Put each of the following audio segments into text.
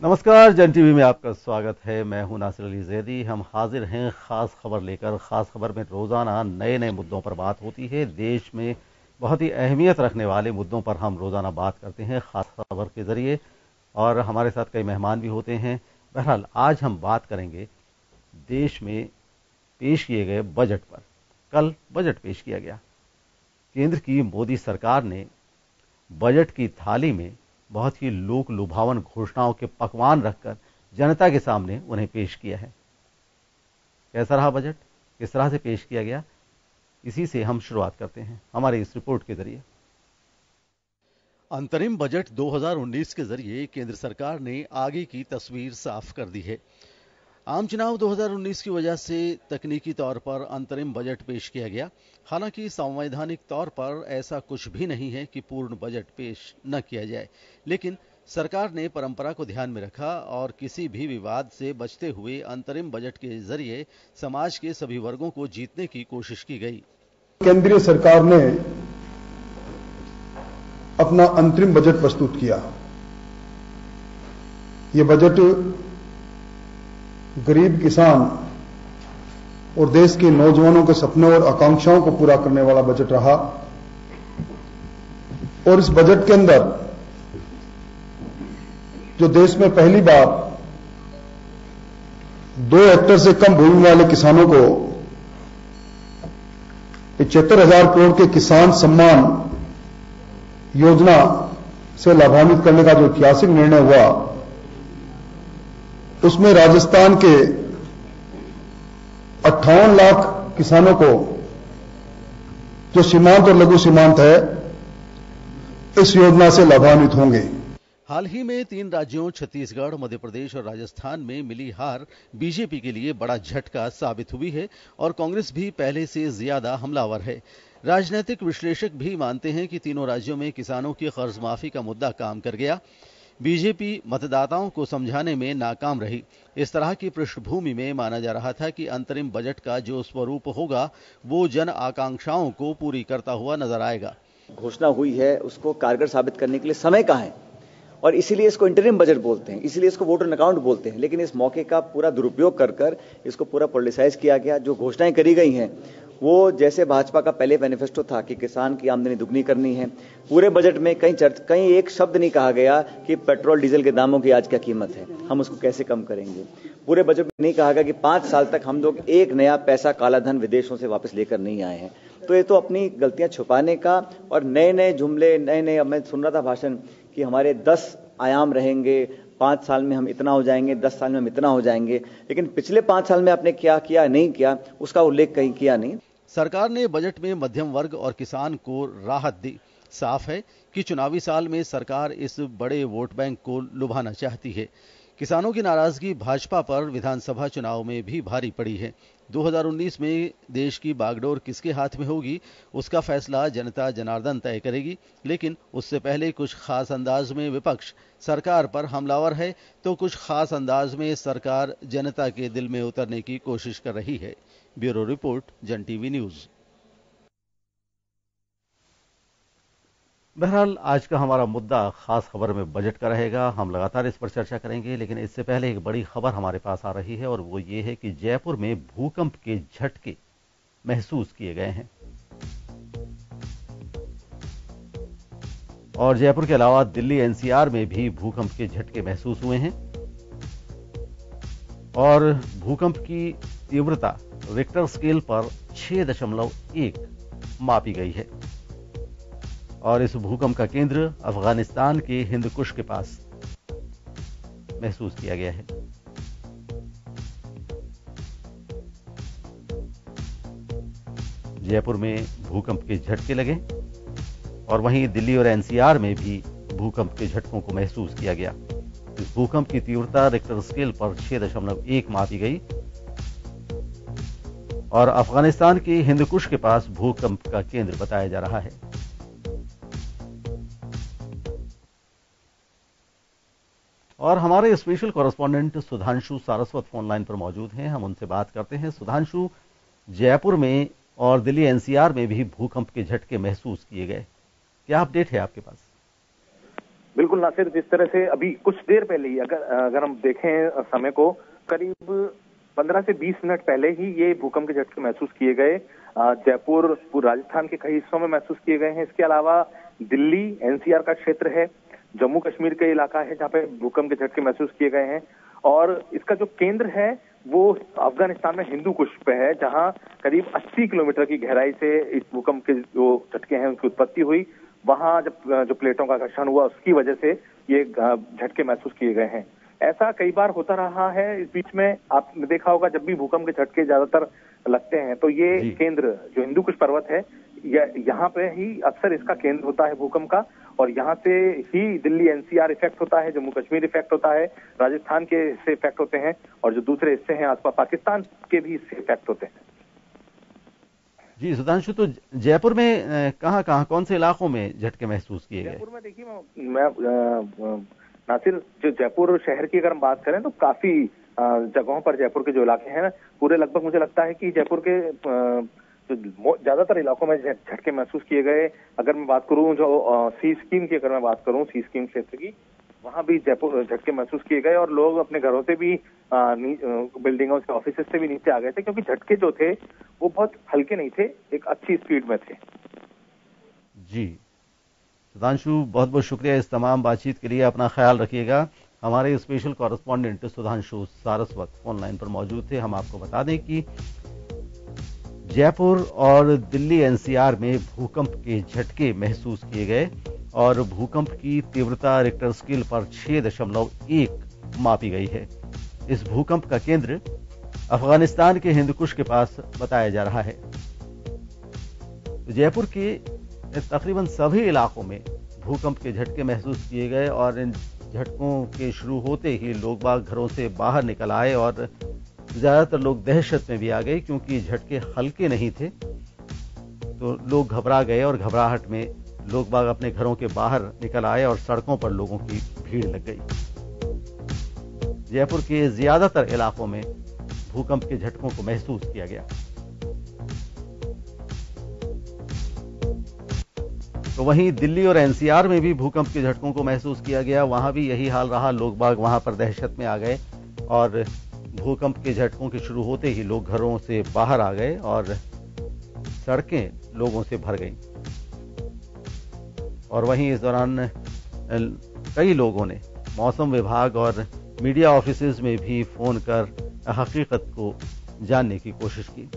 नमस्कार, जन टीवी में आपका स्वागत है। मैं हूं नासिर अली जैदी। हम हाजिर हैं खास खबर लेकर। खास खबर में रोजाना नए नए मुद्दों पर बात होती है। देश में बहुत ही अहमियत रखने वाले मुद्दों पर हम रोजाना बात करते हैं खास खबर के जरिए, और हमारे साथ कई मेहमान भी होते हैं। बहरहाल आज हम बात करेंगे देश में पेश किए गए बजट पर। कल बजट पेश किया गया। केंद्र की मोदी सरकार ने बजट की थाली में बहुत ही लोक लुभावन घोषणाओं के पकवान रखकर जनता के सामने उन्हें पेश किया है। कैसा रहा बजट, किस तरह से पेश किया गया, इसी से हम शुरुआत करते हैं हमारी इस रिपोर्ट के जरिए। अंतरिम बजट 2019 के जरिए केंद्र सरकार ने आगे की तस्वीर साफ कर दी है। आम चुनाव 2019 की वजह से तकनीकी तौर पर अंतरिम बजट पेश किया गया। हालांकि संवैधानिक तौर पर ऐसा कुछ भी नहीं है कि पूर्ण बजट पेश न किया जाए, लेकिन सरकार ने परंपरा को ध्यान में रखा और किसी भी विवाद से बचते हुए अंतरिम बजट के जरिए समाज के सभी वर्गों को जीतने की कोशिश की गई। केंद्रीय सरकार ने अपना अंतरिम बजट प्रस्तुत किया। यह बजट गरीब किसान और देश के नौजवानों के सपनों और आकांक्षाओं को पूरा करने वाला बजट रहा। और इस बजट के अंदर जो देश में पहली बार 2 हेक्टेयर से कम भूमि वाले किसानों को 75,000 करोड़ के किसान सम्मान योजना से लाभान्वित करने का जो ऐतिहासिक निर्णय हुआ, उसमें राजस्थान के 58 लाख किसानों को जो सीमांत और लघु सीमांत है, इस योजना से लाभान्वित होंगे। हाल ही में 3 राज्यों छत्तीसगढ़, मध्य प्रदेश और राजस्थान में मिली हार बीजेपी के लिए बड़ा झटका साबित हुई है और कांग्रेस भी पहले से ज्यादा हमलावर है। राजनीतिक विश्लेषक भी मानते हैं कि तीनों राज्यों में किसानों की कर्ज माफी का मुद्दा काम कर गया। बीजेपी मतदाताओं को समझाने में नाकाम रही। इस तरह की पृष्ठभूमि में माना जा रहा था कि अंतरिम बजट का जो स्वरूप होगा वो जन आकांक्षाओं को पूरी करता हुआ नजर आएगा। घोषणा हुई है उसको कारगर साबित करने के लिए समय कहाँ है, और इसीलिए इसको इंटरिम बजट बोलते हैं, इसीलिए इसको वोट ऑन अकाउंट बोलते हैं। लेकिन इस मौके का पूरा दुरुपयोग कर इसको पूरा पॉलिटिसाइज किया गया। जो घोषणाएं करी गई हैं वो जैसे भाजपा का पहले मैनिफेस्टो था कि किसान की आमदनी दुगनी करनी है। पूरे बजट में कहीं एक शब्द नहीं कहा गया कि पेट्रोल डीजल के दामों की आज क्या कीमत है, हम उसको कैसे कम करेंगे। पूरे बजट में नहीं कहा गया कि 5 साल तक हम लोग एक नया पैसा काला धन विदेशों से वापस लेकर नहीं आए हैं। तो ये तो अपनी गलतियां छुपाने का और नए नए जुमले, अब मैं सुन रहा था भाषण कि हमारे 10 आयाम रहेंगे, 5 साल में हम इतना हो जाएंगे, 10 साल में हम इतना हो जाएंगे। लेकिन पिछले 5 साल में आपने क्या किया, नहीं किया, उसका उल्लेख कहीं किया नहीं। सरकार ने बजट में मध्यम वर्ग और किसान को राहत दी। साफ है कि चुनावी साल में सरकार इस बड़े वोट बैंक को लुभाना चाहती है। किसानों की नाराजगी भाजपा पर विधानसभा चुनाव में भी भारी पड़ी है। 2019 में देश की बागडोर किसके हाथ में होगी, उसका फैसला जनता जनार्दन तय करेगी। लेकिन उससे पहले कुछ खास अंदाज में विपक्ष सरकार पर हमलावर है, तो कुछ खास अंदाज में सरकार जनता के दिल में उतरने की कोशिश कर रही है। ब्यूरो रिपोर्ट, जन टीवी न्यूज। बहरहाल आज का हमारा मुद्दा खास खबर में बजट का रहेगा। हम लगातार इस पर चर्चा करेंगे, लेकिन इससे पहले एक बड़ी खबर हमारे पास आ रही है और वो ये है कि जयपुर में भूकंप के झटके महसूस किए गए हैं। और जयपुर के अलावा दिल्ली एनसीआर में भी भूकंप के झटके महसूस हुए हैं और भूकंप की तीव्रता रिक्टर स्केल पर 6.1 मापी गई है। और इस भूकंप का केंद्र अफगानिस्तान के हिंदकुश के पास महसूस किया गया है। जयपुर में भूकंप के झटके लगे और वहीं दिल्ली और एनसीआर में भी भूकंप के झटकों को महसूस किया गया। इस भूकंप की तीव्रता रिक्टर स्केल पर 6.1 मापी गई और अफगानिस्तान के हिंदकुश के पास भूकंप का केंद्र बताया जा रहा है। और हमारे special correspondent Sudhanshu Saraswat phone line पर मौजूद हैं। हम उनसे बात करते हैं। सुधांशु, जयपुर में और दिल्ली एनसीआर में भी भूकंप के झटके महसूस किए गए, क्या अपडेट है आपके पास? बिल्कुल नासिर, जिस तरह से अभी कुछ देर पहले ही अगर हम देखें समय को, करीब 15 से 20 मिनट पहले ही ये भूकंप के झटके महसूस किए गए। जयपुर, राजस्थान के कई हिस्सों में महसूस किए गए हैं। इसके अलावा दिल्ली एनसीआर का क्षेत्र है, जम्मू कश्मीर का इलाका है जहाँ पे भूकंप के झटके महसूस किए गए हैं। और इसका जो केंद्र है वो अफगानिस्तान में हिंदू कुश पे है, जहां करीब 80 किलोमीटर की गहराई से इस भूकंप के जो झटके हैं उनकी उत्पत्ति हुई। वहां जब जो प्लेटों का घर्षण हुआ उसकी वजह से ये झटके महसूस किए गए हैं। ऐसा कई बार होता रहा है। इस बीच में आपने देखा होगा जब भी भूकंप के झटके ज्यादातर लगते हैं तो ये केंद्र जो हिंदू कुश पर्वत है यहाँ पे ही अक्सर इसका केंद्र होता है भूकंप का, और यहाँ से ही दिल्ली एनसीआर इफेक्ट होता है, जम्मू कश्मीर इफेक्ट होता है, राजस्थान के हिस्से इफेक्ट होते हैं, और जो दूसरे हिस्से हैं आसपास पाकिस्तान के भी हिस्से इफेक्ट होते हैं। जी सुधांशु, तो जयपुर में कहाँ कौन से इलाकों में झटके महसूस किए गए? जयपुर में देखिए मैं नासिर, जो जयपुर शहर की अगर हम बात करें तो काफी जगहों पर जयपुर के जो इलाके हैं पूरे लगभग मुझे लगता है कि जयपुर के ज्यादातर इलाकों में झटके महसूस किए गए। अगर मैं बात करूं जो सी स्कीम की, अगर मैं बात करूं सी स्कीम क्षेत्र की, वहां भी जयपुर झटके महसूस किए गए और लोग अपने घरों से भी बिल्डिंगों से, ऑफिस से भी नीचे आ गए थे, क्योंकि झटके जो थे वो बहुत हल्के नहीं थे, एक अच्छी स्पीड में थे। जी सुधांशु, बहुत बहुत शुक्रिया इस तमाम बातचीत के लिए। अपना ख्याल रखिएगा। हमारे special correspondent Sudhanshu Saraswat phone line पर मौजूद थे। हम आपको बता दें कि जयपुर और दिल्ली एनसीआर में भूकंप के झटके महसूस किए गए और भूकंप की तीव्रता रिक्टर स्केल पर 6.1 मापी गई है। इस भूकंप का केंद्र अफगानिस्तान के हिंदकुश के पास बताया जा रहा है। जयपुर के तकरीबन सभी इलाकों में भूकंप के झटके महसूस किए गए और इन झटकों के शुरू होते ही लोग बाग घरों से बाहर निकल आए और ज्यादातर लोग दहशत में भी आ गए, क्योंकि झटके हल्के नहीं थे। तो लोग घबरा गए और घबराहट में लोग बाग अपने घरों के बाहर निकल आए और सड़कों पर लोगों की भीड़ लग गई। जयपुर के ज्यादातर इलाकों में भूकंप के झटकों को महसूस किया गया। तो वहीं दिल्ली और एनसीआर में भी भूकंप के झटकों को महसूस किया गया। वहां भी यही हाल रहा, लोग बाग वहां पर दहशत में आ गए और भूकंप के झटकों के शुरू होते ही लोग घरों से बाहर आ गए और सड़कें लोगों से भर गईं। और वहीं इस दौरान कई लोगों ने मौसम विभाग और मीडिया ऑफिसेज में भी फोन कर हकीकत को जानने की कोशिश की।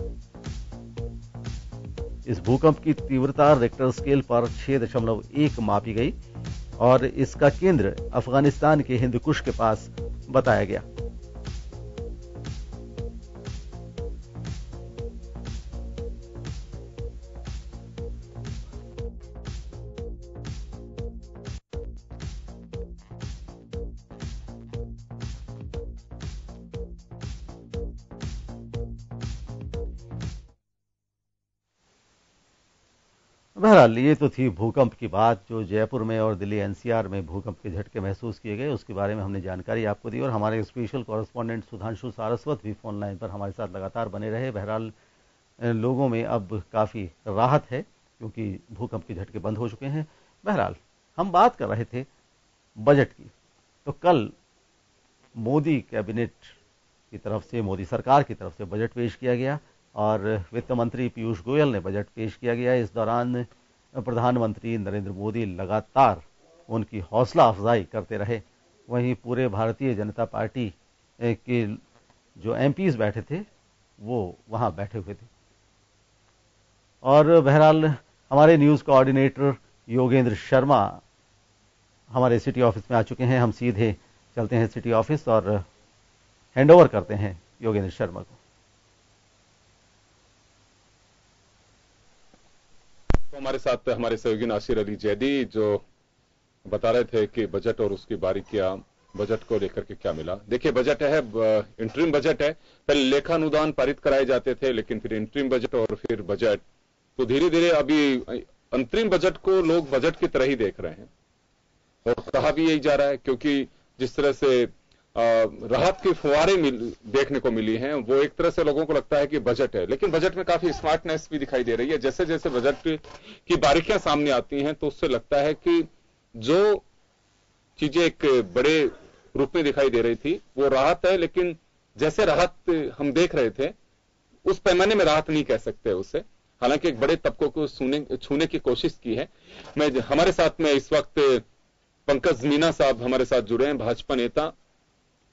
इस भूकंप की तीव्रता रिक्टर स्केल पर 6.1 मापी गई और इसका केंद्र अफगानिस्तान के हिंदकुश के पास बताया गया। बहरहाल ये तो थी भूकंप की बात, जो जयपुर में और दिल्ली एनसीआर में भूकंप के झटके महसूस किए गए उसके बारे में हमने जानकारी आपको दी और हमारे स्पेशल कॉरेस्पॉन्डेंट सुधांशु सारस्वत भी फोन लाइन पर हमारे साथ लगातार बने रहे। बहरहाल लोगों में अब काफ़ी राहत है क्योंकि भूकंप के झटके बंद हो चुके हैं। बहरहाल हम बात कर रहे थे बजट की, तो कल मोदी कैबिनेट की तरफ से, मोदी सरकार की तरफ से बजट पेश किया गया और वित्त मंत्री पीयूष गोयल ने बजट पेश किया गया। इस दौरान प्रधानमंत्री नरेंद्र मोदी लगातार उनकी हौसला अफजाई करते रहे। वहीं पूरे भारतीय जनता पार्टी के जो एमपीज बैठे थे वो वहां बैठे हुए थे। और बहरहाल हमारे न्यूज कोऑर्डिनेटर योगेंद्र शर्मा हमारे सिटी ऑफिस में आ चुके हैं। हम सीधे चलते हैं सिटी ऑफिस और हैंडओवर करते हैं योगेंद्र शर्मा को। तो हमारे साथ हमारे सहयोगी नासिर अली जैदी जो बता रहे थे कि बजट और उसकी बारीकियां, बजट को लेकर के क्या मिला। देखिए बजट है, इंटरिम बजट है। पहले लेखानुदान पारित कराए जाते थे, लेकिन फिर इंटरिम बजट और फिर बजट, तो धीरे धीरे अभी अंतरिम बजट को लोग बजट की तरह ही देख रहे हैं और कहा भी यही जा रहा है, क्योंकि जिस तरह से राहत की फुहारें देखने को मिली हैं, वो एक तरह से लोगों को लगता है कि बजट है, लेकिन बजट में काफी स्मार्टनेस भी दिखाई दे रही है। जैसे जैसे बजट की बारीकियां सामने आती हैं तो उससे लगता है कि जो चीजें एक बड़े रूप में दिखाई दे रही थी। वो राहत है, लेकिन जैसे राहत हम देख रहे थे उस पैमाने में राहत नहीं कह सकते उसे। हालांकि एक बड़े तबकों को छूने की कोशिश की है। हमारे साथ में इस वक्त पंकज मीना साहब हमारे साथ जुड़े हैं, भाजपा नेता।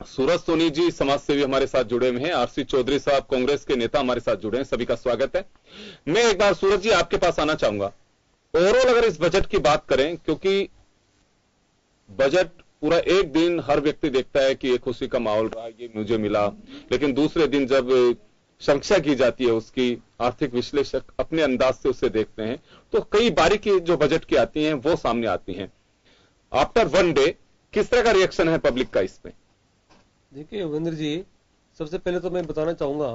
सूरज सोनी जी समाज सेवी हमारे साथ जुड़े हुए हैं। आरसी चौधरी साहब कांग्रेस के नेता हमारे साथ जुड़े हैं। सभी का स्वागत है। मैं एक बार सूरज जी आपके पास आना चाहूंगा। ओवरऑल अगर इस बजट की बात करें, क्योंकि बजट पूरा एक दिन हर व्यक्ति देखता है कि ये खुशी का माहौल रहा, ये मुझे मिला, लेकिन दूसरे दिन जब समीक्षा की जाती है उसकी, आर्थिक विश्लेषक अपने अंदाज से उसे देखते हैं, तो कई बारीकी जो बजट की आती हैं वो सामने आती हैं। आफ्टर वन डे किस तरह का रिएक्शन है पब्लिक का इसमें? देखिए योगेंद्र जी, सबसे पहले तो मैं बताना चाहूंगा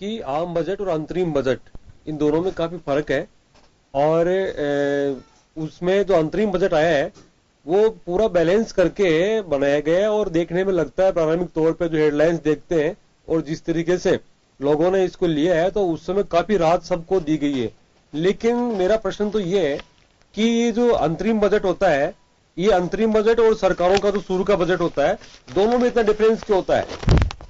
कि आम बजट और अंतरिम बजट इन दोनों में काफी फर्क है। और उसमें जो अंतरिम बजट आया है वो पूरा बैलेंस करके बनाया गया है और देखने में लगता है प्रारंभिक तौर पे जो हेडलाइंस देखते हैं और जिस तरीके से लोगों ने इसको लिया है तो उस समय काफी राहत सबको दी गई है। लेकिन मेरा प्रश्न तो ये है कि ये जो अंतरिम बजट होता है, ये अंतरिम बजट और सरकारों का जो शुरू का बजट होता है, दोनों में इतना डिफरेंस क्यों होता है?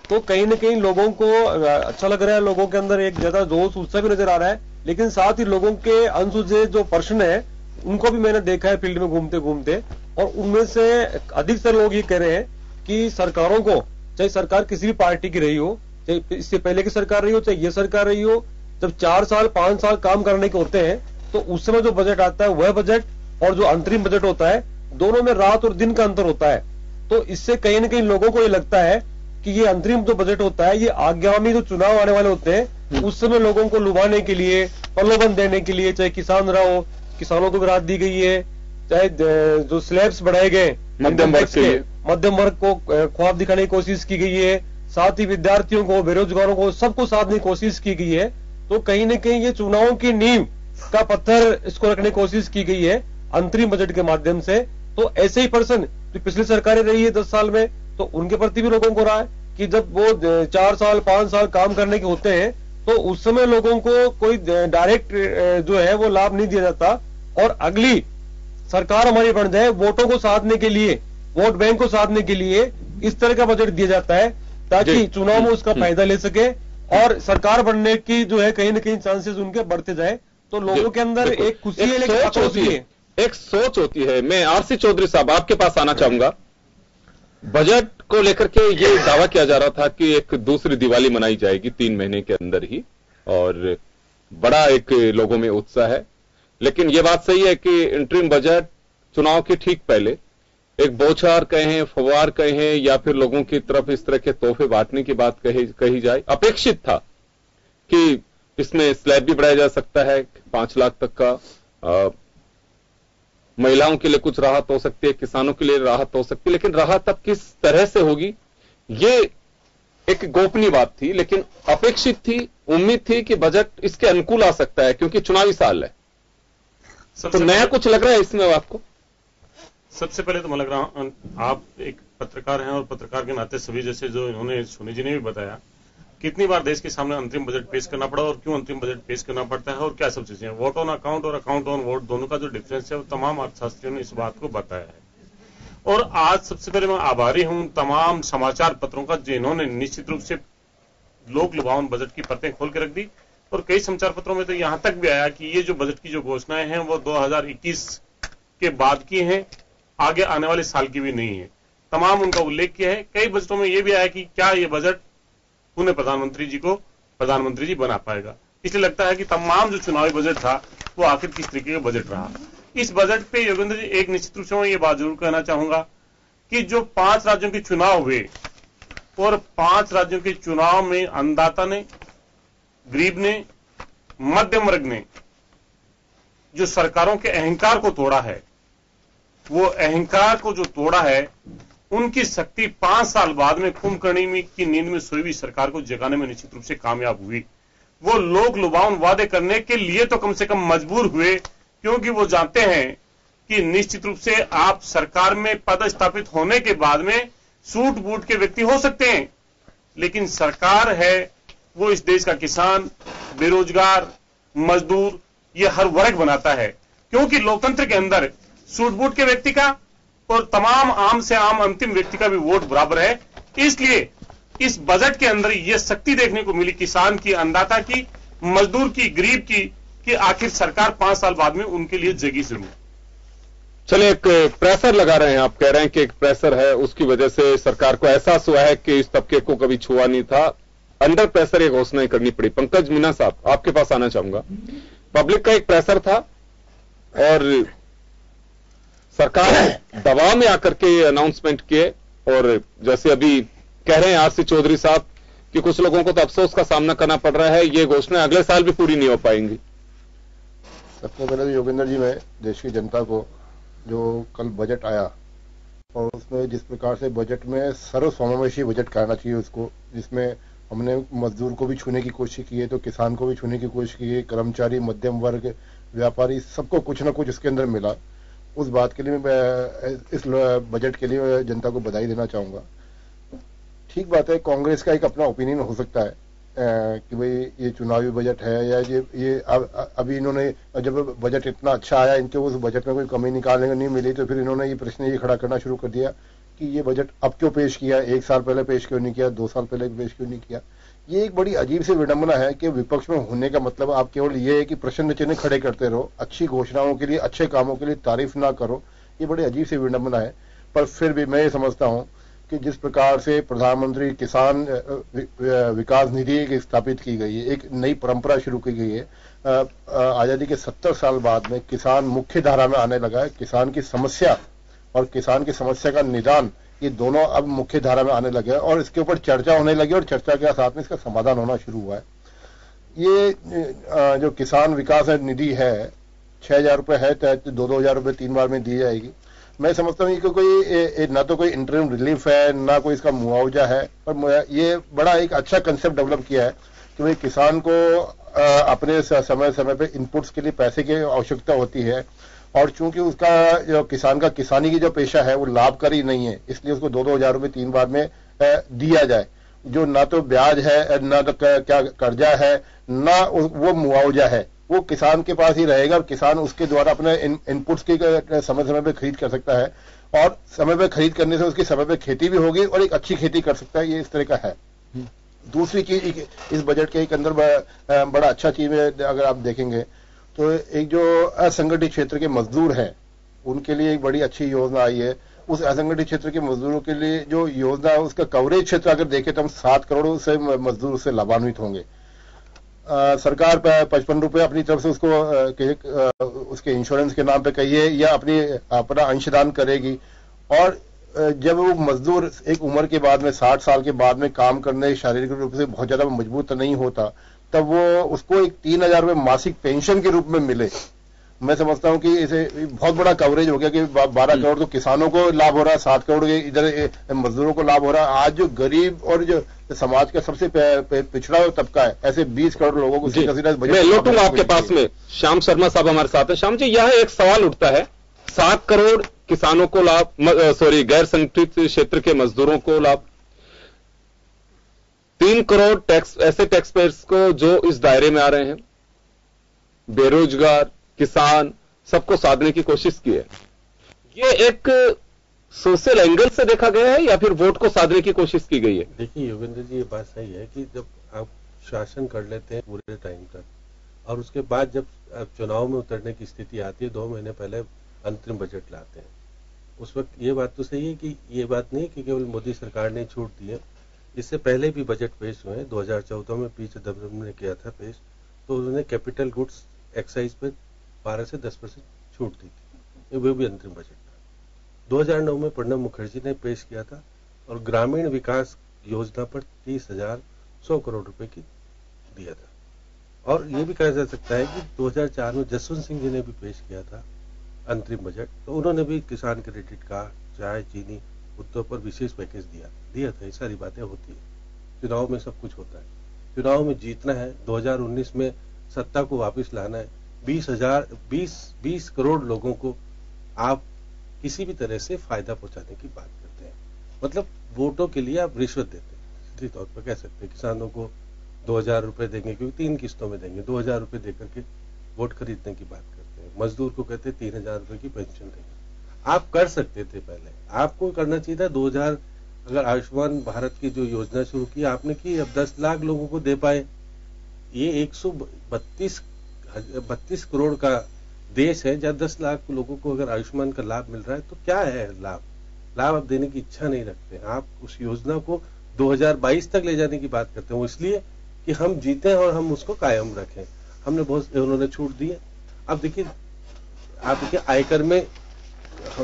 तो कहीं ना कहीं लोगों को अच्छा लग रहा है, लोगों के अंदर एक ज्यादा जोश उत्साह भी नजर आ रहा है, लेकिन साथ ही लोगों के अनसुलझे जो प्रश्न है उनको भी मैंने देखा है फील्ड में घूमते घूमते, और उनमें से अधिकतर लोग ये कह रहे हैं कि सरकारों को, चाहे सरकार किसी भी पार्टी की रही हो, चाहे इससे पहले की सरकार रही हो, चाहे ये सरकार रही हो, जब 4 साल 5 साल काम करने के होते हैं तो उस समय जो बजट आता है वह बजट और जो अंतरिम बजट होता है, दोनों में रात और दिन का अंतर होता है। तो इससे कहीं ना कहीं लोगों को ये लगता है कि ये अंतरिम जो बजट होता है, ये आगामी जो चुनाव आने वाले होते हैं उस समय लोगों को लुभाने के लिए, प्रलोभन देने के लिए, चाहे किसान रहो, किसानों को भी राहत दी गई है, चाहे जो स्लैब्स बढ़ाए गए मध्यम वर्ग को ख्वाब दिखाने की कोशिश की गई है, साथ ही विद्यार्थियों को, बेरोजगारों को, सबको साधने की कोशिश की गई है। तो कहीं ना कहीं ये चुनाव की नींव का पत्थर इसको रखने की कोशिश की गई है अंतरिम बजट के माध्यम से। तो ऐसे ही पर्सन जो पिछली सरकारें रही है 10 साल में, तो उनके प्रति भी लोगों को रहा है कि जब वो 4 साल 5 साल काम करने के होते हैं तो उस समय लोगों को कोई डायरेक्ट जो है वो लाभ नहीं दिया जाता, और अगली सरकार हमारी बन जाए वोटों को साधने के लिए, वोट बैंक को साधने के लिए इस तरह का बजट दिया जाता है ताकि चुनाव में उसका फायदा ले सके और सरकार बनने की जो है कहीं ना कहीं चांसेस उनके बढ़ते जाए। तो लोगों के अंदर एक खुशी है, लेकिन एक सोच होती है। मैं आरसी चौधरी साहब आपके पास आना चाहूंगा। बजट को लेकर के ये दावा किया जा रहा था कि एक दूसरी दिवाली मनाई जाएगी 3 महीने के अंदर ही, और बड़ा एक लोगों में उत्साह है। लेकिन ये बात सही है कि इंटरिम बजट चुनाव के ठीक पहले एक बौछार कहें, फवार कहें, या फिर लोगों की तरफ इस तरह के तोहफे बांटने की बात कही जाए। अपेक्षित था कि इसमें स्लैब भी बढ़ाया जा सकता है 5 लाख तक का, महिलाओं के लिए कुछ राहत हो सकती है, किसानों के लिए राहत हो सकती है, लेकिन राहत अब किस तरह से होगी ये एक गोपनीय बात थी। लेकिन अपेक्षित थी, उम्मीद थी कि बजट इसके अनुकूल आ सकता है क्योंकि चुनावी साल है। तो नया कुछ लग रहा है इसमें आपको? सबसे पहले तो मैं लग रहा हूं, आप एक पत्रकार हैं और पत्रकार के नाते सभी जैसे जो इन्होंने सोनी जी ने भी बताया, कितनी बार देश के सामने अंतरिम बजट पेश करना पड़ा और क्यों अंतरिम बजट पेश करना पड़ता है और क्या सब चीजें, वोट ऑन अकाउंट और अकाउंट ऑन वोट दोनों का जो डिफरेंस है वो तमाम अर्थशास्त्रियों ने इस बात को बताया है। और आज सबसे पहले मैं आभारी हूं तमाम समाचार पत्रों का जिन्होंने निश्चित रूप से लोक लुभावन बजट की परतें खोल के रख दी, और कई समाचार पत्रों में तो यहां तक भी आया कि ये जो बजट की जो घोषणाएं हैं वो 2021 के बाद की हैं, आगे आने वाले साल की भी नहीं है। तमाम उनका उल्लेख किया है। कई बजटों में यह भी आया कि क्या ये बजट पुनः प्रधानमंत्री जी को प्रधानमंत्री जी बना पाएगा। इसलिए लगता है कि तमाम जो चुनावी बजट था वो आखिर किस तरीके का बजट रहा। इस बजट पे योगेंद्र जी एक निश्चित रूप से मैं ये बात जरूर कहना चाहूंगा कि जो 5 राज्यों के चुनाव हुए और 5 राज्यों के चुनाव में अन्नदाता ने, गरीब ने, मध्यम वर्ग ने जो सरकारों के अहंकार को तोड़ा है, वो अहंकार को जो तोड़ा है, उनकी शक्ति 5 साल बाद में कुंभकर्णी की नींद में सोई हुई सरकार को जगाने में निश्चित रूप से कामयाब हुई। वो लोक लुभावन वादे करने के लिए तो कम से कम मजबूर हुए, क्योंकि वो जानते हैं कि निश्चित रूप से आप सरकार में पद स्थापित होने के बाद में सूट बूट के व्यक्ति हो सकते हैं, लेकिन सरकार है वो इस देश का किसान, बेरोजगार, मजदूर, ये हर वर्ग बनाता है। क्योंकि लोकतंत्र के अंदर सूट बूट के व्यक्ति का और तमाम आम से आम अंतिम व्यक्ति का भी वोट बराबर है। इसलिए इस बजट के अंदर यह शक्ति देखने को मिली किसान की, अन्नदाता की, मजदूर की, गरीब की, कि आखिर सरकार 5 साल बाद में उनके लिए जगी जरूर। चलिए, एक प्रेशर लगा रहे हैं, आप कह रहे हैं कि एक प्रेशर है, उसकी वजह से सरकार को एहसास हुआ है कि इस तबके को कभी छुआ नहीं था, अंडर प्रेशर ये घोषणाएं करनी पड़ी। पंकज मीना साहब, आपके पास आना चाहूंगा। पब्लिक का एक प्रेशर था और सरकार दबाव में आकर के ये अनाउंसमेंट किए, और जैसे अभी कह रहे हैं आरसी चौधरी साहब कि कुछ लोगों को तो अफसोस का सामना करना पड़ रहा है, ये घोषणा अगले साल भी पूरी नहीं हो पाएंगी। सबसे पहले तो योगेंद्र जी, मैं देश की जनता को, जो कल बजट आया और उसमें जिस प्रकार से बजट में सर्वसमावेशी बजट करना चाहिए उसको, जिसमें हमने मजदूर को भी छूने की कोशिश की है, तो किसान को भी छूने की कोशिश की है, कर्मचारी, मध्यम वर्ग, व्यापारी, सबको कुछ ना कुछ इसके अंदर मिला। उस बात के लिए मैं इस बजट के लिए जनता को बधाई देना चाहूंगा। ठीक बात है, कांग्रेस का एक अपना ओपिनियन हो सकता है कि भाई ये चुनावी बजट है, या ये अभी इन्होंने जब बजट इतना अच्छा आया, इनके उस बजट में कोई कमी निकालने को नहीं मिली, तो फिर इन्होंने ये प्रश्न ये खड़ा करना शुरू कर दिया कि ये बजट अब क्यों पेश किया, 1 साल पहले पेश क्यों नहीं किया, 2 साल पहले पेश क्यों नहीं किया। ये एक बड़ी अजीब सी विडंबना है कि विपक्ष में होने का मतलब आप केवल ये है कि प्रश्न चिन्ह खड़े करते रहो, अच्छी घोषणाओं के लिए, अच्छे कामों के लिए तारीफ ना करो। ये बड़ी अजीब सी विडंबना है। पर फिर भी मैं ये समझता हूं कि जिस प्रकार से प्रधानमंत्री किसान विकास निधि स्थापित की गई है, एक नई परंपरा शुरू की गई है, आजादी के 70 साल बाद में किसान मुख्य धारा में आने लगा है। किसान की समस्या और किसान की समस्या का निदान, ये दोनों अब मुख्य धारा में आने लगे हैं और इसके ऊपर चर्चा होने लगी और चर्चा के साथ में इसका समाधान होना शुरू हुआ है। ये जो किसान विकास निधि है, 6,000 रुपए है, 2,000 रुपए 3 बार में दी जाएगी। मैं समझता हूँ कि कोई ना तो कोई इंटरिम रिलीफ है, ना कोई इसका मुआवजा है, पर ये बड़ा एक अच्छा कंसेप्ट डेवलप किया है कि भाई किसान को अपने समय समय पे इनपुट्स के लिए पैसे की आवश्यकता होती है, और चूंकि उसका जो किसान का किसानी की जो पेशा है वो लाभकारी नहीं है, इसलिए उसको 2,000 रुपए 3 बार में दिया जाए, जो ना तो ब्याज है, ना तो क्या कर्जा है, ना वो मुआवजा है, वो किसान के पास ही रहेगा और किसान उसके द्वारा अपने इनपुट्स की समय समय पे खरीद कर सकता है, और समय पे खरीद करने से उसकी समय पे खेती भी होगी और एक अच्छी खेती कर सकता है। ये इस तरह का है। दूसरी चीज इस बजट के एक अंदर बड़ा अच्छा चीज है, अगर आप देखेंगे तो एक जो असंगठित क्षेत्र के मजदूर हैं उनके लिए एक बड़ी अच्छी योजना आई है। उस असंगठित क्षेत्र के मजदूरों के लिए जो योजना है उसका कवरेज क्षेत्र अगर देखें तो हम 7 करोड़ से मजदूर उससे लाभान्वित होंगे। सरकार 55 रुपए अपनी तरफ से उसको उसके इंश्योरेंस के नाम पे कहिए या अपना अंशदान करेगी, और जब वो मजदूर एक उम्र के बाद में 60 साल के बाद में काम करने शारीरिक रूप से बहुत ज्यादा मजबूत नहीं होता, तब वो उसको एक 3,000 रुपए मासिक पेंशन के रूप में मिले। मैं समझता हूं कि इसे बहुत बड़ा कवरेज हो गया कि 12 करोड़ तो किसानों को लाभ हो रहा है, 7 करोड़ इधर मजदूरों को लाभ हो रहा है। आज जो गरीब और जो समाज का सबसे पिछड़ा तबका है, ऐसे 20 करोड़ लोगों को सीधा सीधा मैं लौटूंगा आपके पास में। श्याम शर्मा साहब हमारे साथ हैं। श्याम जी, यह एक सवाल उठता है, 7 करोड़ किसानों को लाभ, गैर संगठित क्षेत्र के मजदूरों को लाभ, 3 करोड़ टैक्स ऐसे टैक्स पेयर्स को जो इस दायरे में आ रहे हैं, बेरोजगार, किसान, सबको साधने की कोशिश की है। ये एक सोशल एंगल से देखा गया है या फिर वोट को साधने की कोशिश की गई है? देखिए योगेंद्र जी, ये बात सही है कि जब आप शासन कर लेते हैं पूरे टाइम तक और उसके बाद जब चुनाव में उतरने की स्थिति आती है, 2 महीने पहले अंतरिम बजट लाते हैं, उस वक्त ये बात तो सही है कि ये बात नहीं कि केवल मोदी सरकार ने छूट दी है। इससे पहले भी बजट पेश हुए हैं। 2014 में पी चिदम्बरम ने किया था पेश, तो उन्होंने कैपिटल गुड्स एक्साइज पे 12 से 10% छूट दी थी, वो भी अंतरिम बजट था। 2009 में प्रणब मुखर्जी ने पेश किया था और ग्रामीण विकास योजना पर 30,100 करोड़ रुपए की दिया था। और ये भी कहा जा सकता है कि 2004 में जसवंत सिंह जी ने भी पेश किया था अंतरिम बजट, तो उन्होंने भी किसान क्रेडिट कार्ड, चाय, चीनी, उत्तों पर विशेष पैकेज दिया था। ये सारी बातें होती है, चुनाव में सब कुछ होता है। चुनाव में जीतना है, 2019 में सत्ता को वापस लाना है, 20 करोड़ लोगों को आप किसी भी तरह से फायदा पहुंचाने की बात करते हैं, मतलब वोटों के लिए आप रिश्वत देते हैं। सीधे तौर पर कह सकते हैं किसानों को 2,000 रुपए देंगे, क्योंकि 3 किस्तों में देंगे, 2,000 रुपए देकर के वोट खरीदने की बात करते हैं। मजदूर को कहते हैं 3,000 रुपए की पेंशन देंगे। आप कर सकते थे। पहले आपको करना चाहिए था 2000, अगर आयुष्मान भारत की जो योजना शुरू की आपने की, अब 10 लाख लोगों को दे पाए। ये 132 करोड़ का देश है, जहां 10 लाख लोगों को अगर आयुष्मान का लाभ मिल रहा है तो क्या है लाभ आप देने की इच्छा नहीं रखते। आप उस योजना को 2022 तक ले जाने की बात करते हैं, वो इसलिए कि हम जीते और हम उसको कायम रखें। हमने उन्होंने छूट दी है। अब देखिए, आप देखिए आयकर में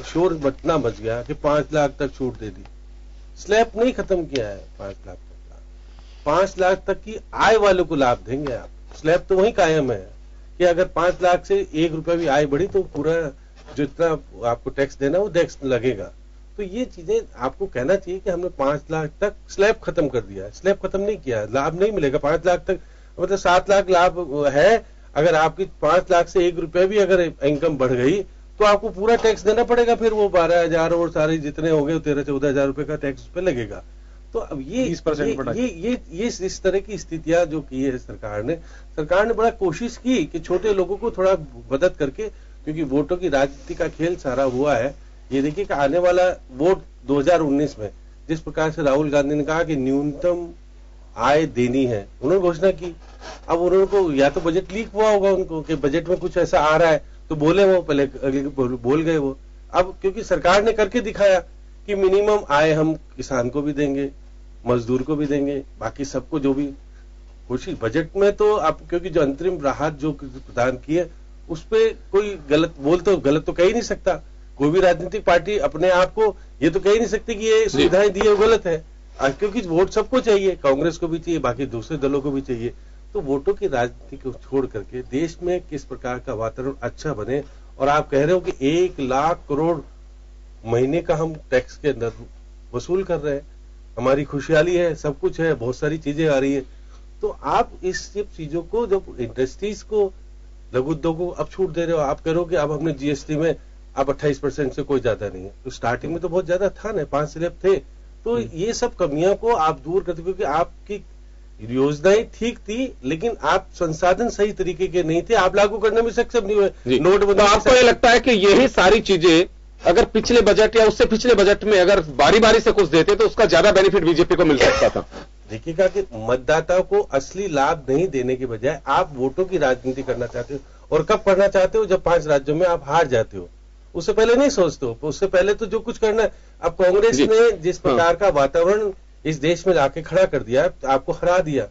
शोर बटना बच गया कि 5 लाख तक छूट दे दी। स्लैब नहीं खत्म किया है 5 लाख तक। 5 लाख तक की आय वालों को लाभ देंगे आप। स्लैब तो वही कायम है कि अगर 5 लाख से 1 रुपया भी आय बढ़ी तो पूरा जितना आपको टैक्स देना वो टैक्स लगेगा। तो ये चीजें आपको कहना चाहिए कि हमने 5 लाख तक स्लैब खत्म कर दिया है। स्लैब खत्म नहीं किया, लाभ नहीं मिलेगा 5 लाख तक, मतलब 7 लाख लाभ है। अगर आपकी 5 लाख से 1 रुपया भी अगर इनकम बढ़ गई तो आपको पूरा टैक्स देना पड़ेगा। फिर वो 12,000 और सारे जितने हो गए 13-14 हजार रुपए का टैक्स उस पर लगेगा। तो अब ये 20% ये इस तरह की स्थितियां जो की है सरकार ने बड़ा कोशिश की कि छोटे लोगों को थोड़ा मदद करके, क्योंकि वोटों की राजनीति का खेल सारा हुआ है। ये देखिए कि आने वाला वोट 2019 में जिस प्रकार से राहुल गांधी ने कहा कि न्यूनतम आय देनी है, उन्होंने घोषणा की। अब उन्होंने को या तो बजट लीक हुआ होगा उनको कि बजट में कुछ ऐसा आ रहा है तो बोले, वो पहले बोल गए वो। अब क्योंकि सरकार ने करके दिखाया कि मिनिमम आय हम किसान को भी देंगे, मजदूर को भी देंगे, बाकी सबको जो भी कोशिश बजट में। तो आप क्योंकि जो अंतरिम राहत जो प्रदान की है उस पर कोई गलत तो कह ही नहीं सकता। कोई भी राजनीतिक पार्टी अपने आप को ये तो कह ही नहीं सकती कि ये सुविधाएं दी है वो गलत है, क्योंकि वोट सबको चाहिए, कांग्रेस को भी चाहिए, बाकी दूसरे दलों को भी चाहिए। तो वोटों की राजनीति को छोड़ करके देश में किस प्रकार का वातावरण अच्छा बने। और आप कह रहे हो कि 1 लाख करोड़ महीने का हम टैक्स के अंदर वसूल कर रहे हैं, हमारी खुशहाली है, सब कुछ है, बहुत सारी चीजें आ रही है। तो आप इस सब चीजों को, जब इंडस्ट्रीज को, लघु उद्योगों को अब छूट दे रहे हो, आप कह रहे हो कि अब हमने जीएसटी में अब 28% से कोई ज्यादा नहीं है। तो स्टार्टिंग में तो बहुत ज्यादा था ना, 5 स्लैब थे। तो ये सब कमियां को आप दूर करते, क्योंकि आपकी योजनाएं ठीक थी लेकिन आप संसाधन सही तरीके के नहीं थे, आप लागू करने में सक्षम नहीं हुए। नोटबंदी। तो आपको ये लगता है कि यही सारी चीजें अगर पिछले बजट या उससे पिछले बजट में अगर बारी बारी से कुछ देते तो उसका ज्यादा बेनिफिट बीजेपी को मिल सकता था? देखिएगा कि मतदाता को असली लाभ नहीं देने के बजाय आप वोटों की राजनीति करना चाहते हो। और कब करना चाहते हो? जब 5 राज्यों में आप हार जाते हो। उससे पहले नहीं सोचते हो। उससे पहले तो जो कुछ करना है। अब कांग्रेस ने जिस प्रकार का वातावरण इस देश में लाके खड़ा कर दिया, आपको हरा दिया।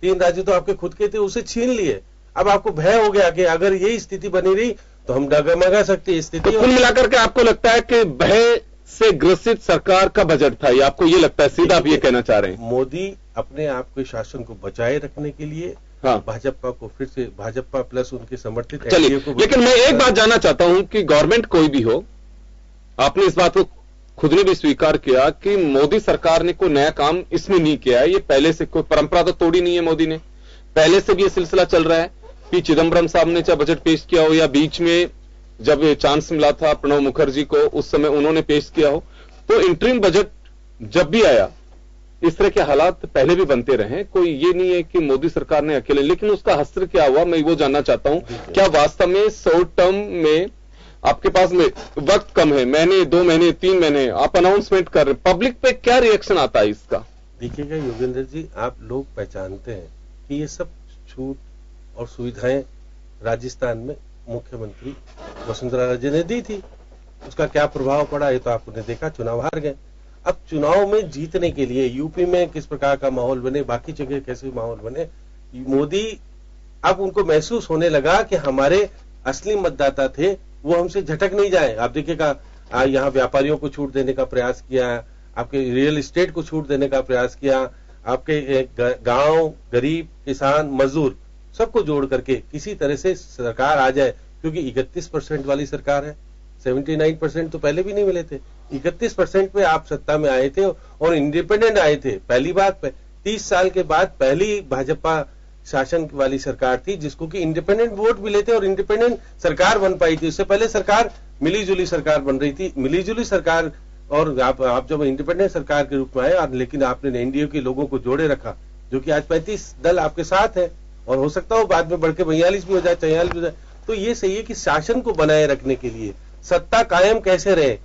3 राज्य तो आपके खुद के थे, उसे छीन लिए। अब आपको भय हो गया कि अगर यही स्थिति बनी रही तो हम डगमगा सकते स्थिति। तो कुल मिलाकर के आपको लगता है कि भय से ग्रसित सरकार का बजट था, ये आपको ये लगता है? सीधा आप ये कहना चाह रहे हैं? मोदी अपने आप के शासन को बचाए रखने के लिए भाजपा को फिर से, भाजपा प्लस उनके समर्थित, चलिए, लेकिन मैं एक बात जानना चाहता हूं कि गवर्नमेंट कोई भी हो, आपने इस बात को खुद ने भी स्वीकार किया कि मोदी सरकार ने कोई नया काम इसमें नहीं किया है। ये पहले से कोई परंपरा तो तोड़ी नहीं है मोदी ने, पहले से भी ये सिलसिला चल रहा है। पी चिदम्बरम साहब ने चाहे बजट पेश किया हो या बीच में जब चांस मिला था प्रणब मुखर्जी को, उस समय उन्होंने पेश किया हो, तो इंटरिम बजट जब भी आया इस तरह के हालात पहले भी बनते रहे। कोई ये नहीं है कि मोदी सरकार ने अकेले, लेकिन उसका असर क्या हुआ मैं वो जानना चाहता हूं। क्या वास्तव में शॉर्ट टर्म में आपके पास में वक्त कम है, महीने, 2 महीने, 3 महीने, आप अनाउंसमेंट कर रहे हैं, पब्लिक पे क्या रिएक्शन आता है इसका? देखिएगा योगेंद्र जी, आप लोग पहचानते हैं कि ये सब छूट और सुविधाएं राजस्थान में मुख्यमंत्री वसुंधरा राजे ने दी थी। उसका क्या प्रभाव पड़ा ये तो आपने देखा, चुनाव हार गए। अब चुनाव में जीतने के लिए यूपी में किस प्रकार का माहौल बने, बाकी जगह कैसे माहौल बने, मोदी अब उनको महसूस होने लगा कि हमारे असली मतदाता थे वो हमसे झटक नहीं जाए। आप देखिएगा यहाँ व्यापारियों को छूट देने का प्रयास किया, आपके रियल एस्टेट को छूट देने का प्रयास किया, आपके गांव, गरीब, किसान, मजदूर सबको जोड़ करके किसी तरह से सरकार आ जाए, क्योंकि 31% वाली सरकार है। 79% तो पहले भी नहीं मिले थे, 31% पे आप सत्ता में आए थे और इंडिपेंडेंट आए थे। पहली बात 30 साल के बाद पहली भाजपा शासन वाली सरकार थी जिसको कि इंडिपेंडेंट वोट मिले थे और इंडिपेंडेंट सरकार बन पाई थी। उससे पहले सरकार मिली जुली सरकार बन रही थी, मिली जुली सरकार। और आप जब इंडिपेंडेंट सरकार के रूप में आए, लेकिन आपने एनडीए के लोगों को जोड़े रखा, जो कि आज 35 दल आपके साथ है और हो सकता हो बाद में बढ़ के 42 भी हो जाए, 44 भी हो जाए। तो ये सही है कि शासन को बनाए रखने के लिए, सत्ता कायम कैसे रहे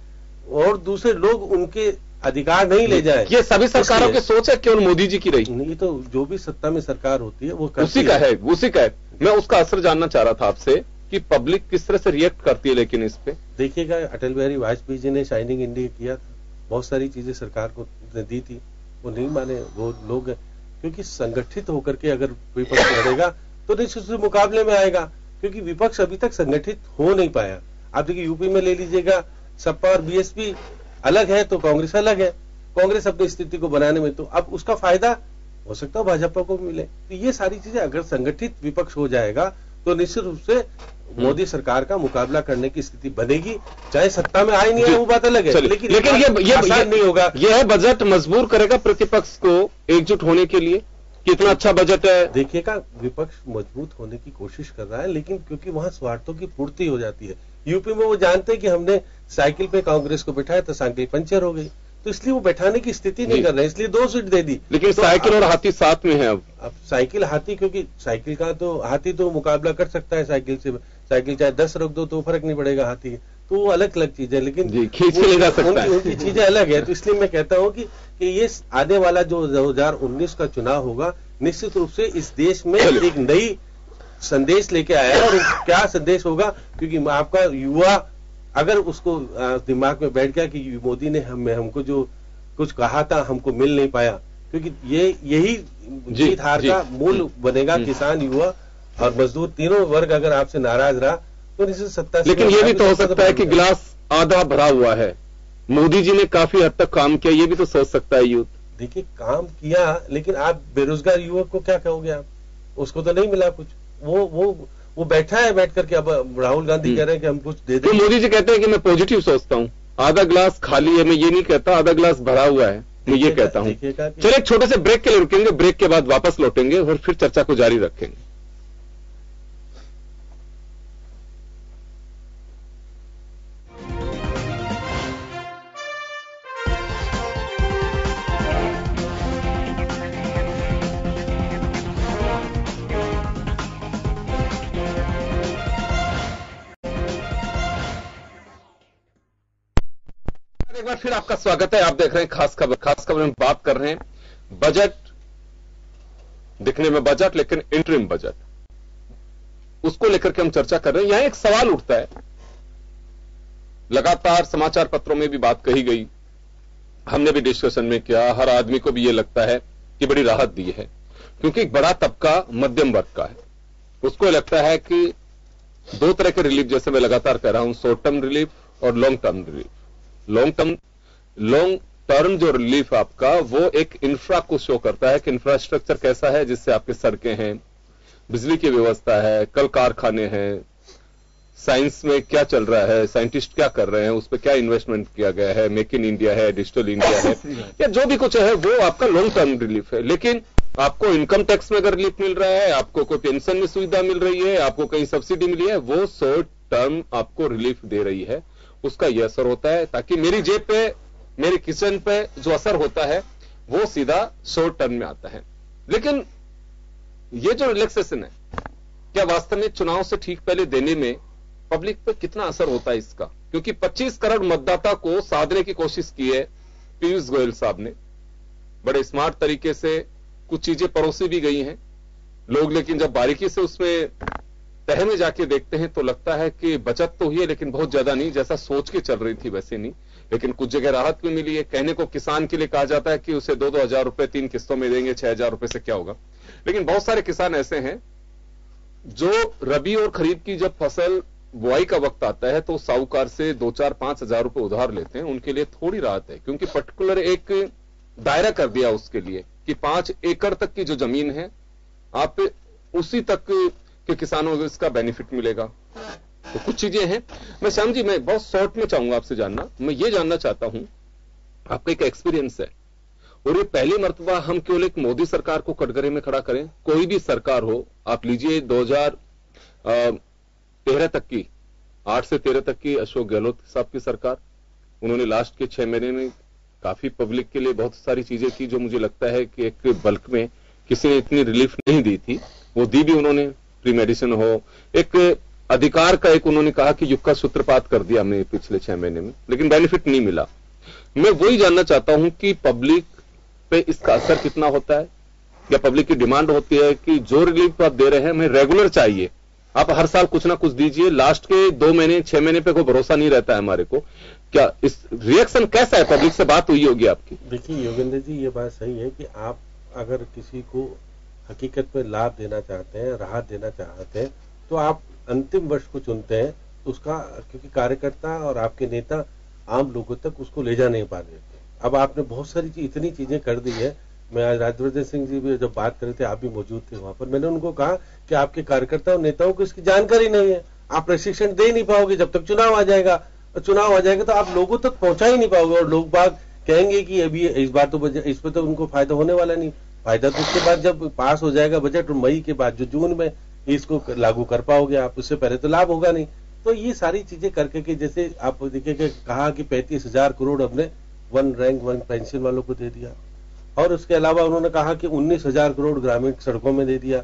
और दूसरे लोग उनके अधिकार नहीं ले जाए। ये सभी सरकारों की सोच है, केवल मोदी जी की रही? नहीं, तो जो भी सत्ता में सरकार होती है वो उसी का है। मैं उसका असर जानना चाह रहा था आपसे कि पब्लिक किस तरह से रिएक्ट करती है। लेकिन इस पे देखिएगा, अटल बिहारी वाजपेयी जी ने शाइनिंग इंडिया किया था, बहुत सारी चीजें सरकार को दी थी, वो नहीं माने वो लोग, क्योंकि संगठित होकर के अगर विपक्ष लड़ेगा तो निश्चित रूप से मुकाबले में आएगा, क्योंकि विपक्ष अभी तक संगठित हो नहीं पाया। आप देखिए यूपी में ले लीजिएगा, सपा और बीएसपी अलग है तो कांग्रेस अलग है। कांग्रेस अपनी स्थिति को बनाने में, तो अब उसका फायदा हो सकता है भाजपा को मिले। तो ये सारी चीजें अगर संगठित विपक्ष हो जाएगा तो निश्चित रूप से मोदी सरकार का मुकाबला करने की स्थिति बनेगी, चाहे सत्ता में आए नहीं आए वो बात अलग है, लेकिन ये नहीं होगा। यह बजट मजबूर करेगा प्रतिपक्ष को एकजुट होने के लिए। कितना अच्छा बजट है। देखिएगा, विपक्ष मजबूत होने की कोशिश कर रहा है, लेकिन क्योंकि वहां स्वार्थों की पूर्ति हो जाती है। यूपी में वो जानते हैं कि हमने साइकिल पे कांग्रेस को बैठाया तो साइकिल पंचर हो गई, तो इसलिए वो बैठाने की स्थिति नहीं कर रहे, इसलिए 2 सीट दे दी। लेकिन तो साइकिल और हाथी साथ में है। अब साइकिल हाथी, क्योंकि साइकिल का तो हाथी तो मुकाबला कर सकता है साइकिल से, साइकिल चाहे 10 रख दो तो फर्क नहीं पड़ेगा हाथी, तो वो अलग अलग चीज है, लेकिन खींच के ले जा सकता है, उनकी चीजें अलग है। तो इसलिए मैं कहता हूं कि ये आने वाला जो 2019 का चुनाव होगा निश्चित रूप से इस देश में एक नई संदेश लेके आया है। और क्या संदेश होगा, क्योंकि आपका युवा अगर उसको दिमाग में बैठ गया कि मोदी ने हमको जो कुछ कहा था हमको मिल नहीं पाया, क्योंकि यही जीत हार का मूल बनेगा। किसान, युवा और मजदूर तीनों वर्ग अगर आपसे नाराज रहा तो निश्चित सत्ता। लेकिन ये भी तो हो सकता है कि गिलास आधा भरा हुआ है, मोदी जी ने काफी हद तक काम किया, ये भी तो सोच सकता है यूथ। देखिए, काम किया, लेकिन आप बेरोजगार युवक को क्या कहोगे आप? उसको तो नहीं मिला कुछ, वो बैठा है बैठ करके। अब राहुल गांधी कह रहे हैं कि हम कुछ दे दें। तो मोदी जी कहते हैं कि मैं पॉजिटिव सोचता हूँ, आधा ग्लास खाली है, मैं ये नहीं कहता आधा ग्लास भरा हुआ है, मैं ये कहता हूँ। चलिए एक छोटे से ब्रेक के लिए रुकेंगे, ब्रेक के बाद वापस लौटेंगे और फिर चर्चा को जारी रखेंगे। एक बार फिर आपका स्वागत है। आप देख रहे हैं खास खबर। खास खबर में बात कर रहे हैं बजट, दिखने में बजट लेकिन इंटरिम बजट, उसको लेकर के हम चर्चा कर रहे हैं। यहां एक सवाल उठता है, लगातार समाचार पत्रों में भी बात कही गई, हमने भी डिस्कशन में किया, हर आदमी को भी यह लगता है कि बड़ी राहत दी है, क्योंकि एक बड़ा तबका मध्यम वर्ग का है, उसको लगता है कि 2 तरह के रिलीफ, जैसे मैं लगातार कह रहा हूं, शॉर्ट टर्म रिलीफ और long term relief. Long term जो रिलीफ आपका, वो एक इंफ्रा को शो करता है कि इंफ्रास्ट्रक्चर कैसा है, जिससे आपके सड़कें हैं, बिजली की व्यवस्था है, कल कारखाने हैं, साइंस में क्या चल रहा है, साइंटिस्ट क्या कर रहे हैं, उस पर क्या इन्वेस्टमेंट किया गया है, मेक इन इंडिया है, डिजिटल इंडिया है, या जो भी कुछ है वो आपका लॉन्ग टर्म रिलीफ है। लेकिन आपको इनकम टैक्स में अगर रिलीफ मिल रहा है, आपको कोई पेंशन में सुविधा मिल रही है, आपको कहीं सब्सिडी मिली है, वो शॉर्ट टर्म आपको रिलीफ दे रही है, उसका यह असर होता है, ताकि मेरी जेब पे, मेरे किचन पे जो असर होता है वो सीधा शॉर्ट टर्म में आता है। लेकिन ये जो रिलैक्सेशन है, क्या वास्तव में चुनाव से ठीक पहले देने में पब्लिक पे कितना असर होता है इसका? क्योंकि 25 करोड़ मतदाता को साधने की कोशिश की है पीयूष गोयल साहब ने, बड़े स्मार्ट तरीके से कुछ चीजें परोसी भी गई हैं लोग, लेकिन जब बारीकी से उसमें तह में जाके देखते हैं तो लगता है कि बचत तो हुई है, लेकिन बहुत ज्यादा नहीं, जैसा सोच के चल रही थी वैसे नहीं। लेकिन कुछ जगह राहत भी मिली है। कहने को किसान के लिए कहा जाता है कि उसे 2-2 हजार रुपए 3 किस्तों में देंगे, 6 हजार रुपए से क्या होगा। लेकिन बहुत सारे किसान ऐसे हैं जो रबी और खरीफ की जब फसल बुआई का वक्त आता है तो साहूकार से 2-4-5 हजार रुपए उधार लेते हैं। उनके लिए थोड़ी राहत है, क्योंकि पर्टिकुलर एक दायरा कर दिया उसके लिए कि 5 एकड़ तक की जो जमीन है, आप उसी तक के किसानों को इसका बेनिफिट मिलेगा। तो कुछ चीजें हैं। मैं श्याम जी, मैं बहुत शॉर्ट में चाहूंगा आपसे जानना, मैं ये जानना चाहता हूं, आपका एक एक्सपीरियंस है और ये पहली मर्तबा हम केवल एक मोदी सरकार को कटघरे में खड़ा करें, कोई भी सरकार हो, आप लीजिए 2013 तक की, 8 से 13 तक की अशोक गहलोत साहब की सरकार, उन्होंने लास्ट के 6 महीने में काफी पब्लिक के लिए बहुत सारी चीजें की जो मुझे लगता है कि एक बल्क में किसी ने इतनी रिलीफ नहीं दी थी, वो दी भी उन्होंने। प्री मेडिसिन हो, एक अधिकार का एक उन्होंने कहा कि युग का सूत्रपात कर दिया हमने पिछले 6 महीने में, लेकिन बेनिफिट नहीं मिला। मैं वही जानना चाहता हूं कि पब्लिक पे इसका असर कितना होता है, या पब्लिक की डिमांड होती है कि जो रिलीफ आप दे रहे हैं हमें रेगुलर चाहिए, आप हर साल कुछ ना कुछ दीजिए, लास्ट के 2 महीने 6 महीने पे कोई भरोसा नहीं रहता है हमारे को। क्या इस रिएक्शन कैसा है, पब्लिक से बात हुई होगी आपकी? देखिए योगेंद्र जी, ये बात सही है कि आप अगर किसी को हकीकत में लाभ देना चाहते हैं, राहत देना चाहते हैं, तो आप अंतिम वर्ष को चुनते हैं, तो उसका क्योंकि कार्यकर्ता और आपके नेता आम लोगों तक उसको ले जा नहीं पा रहे थे। अब आपने बहुत सारी इतनी चीजें कर दी है। मैं आज राजवर्धन सिंह जी भी जब बात कर रहे थे, आप भी मौजूद थे वहां पर, मैंने उनको कहा कि आपके कार्यकर्ता और नेताओं को इसकी जानकारी नहीं है, आप प्रशिक्षण दे नहीं पाओगे जब तक चुनाव आ जाएगा, और चुनाव आ जाएगा तो आप लोगों तक पहुंचा ही नहीं पाओगे, और लोग बाग कहेंगे कि अभी इस बार तो इसमें तो उनको फायदा होने वाला नहीं। फायदा तो उसके बाद जब पास हो जाएगा बजट, मई के बाद जो जून में इसको लागू कर पाओगे आप, उससे पहले तो लाभ होगा नहीं। तो ये सारी चीजें करके कि जैसे आप देखिए कहा कि 35,000 करोड़ हमने 1 रैंक 1 पेंशन वालों को दे दिया, और उसके अलावा उन्होंने कहा कि 19,000 करोड़ ग्रामीण सड़कों में दे दिया,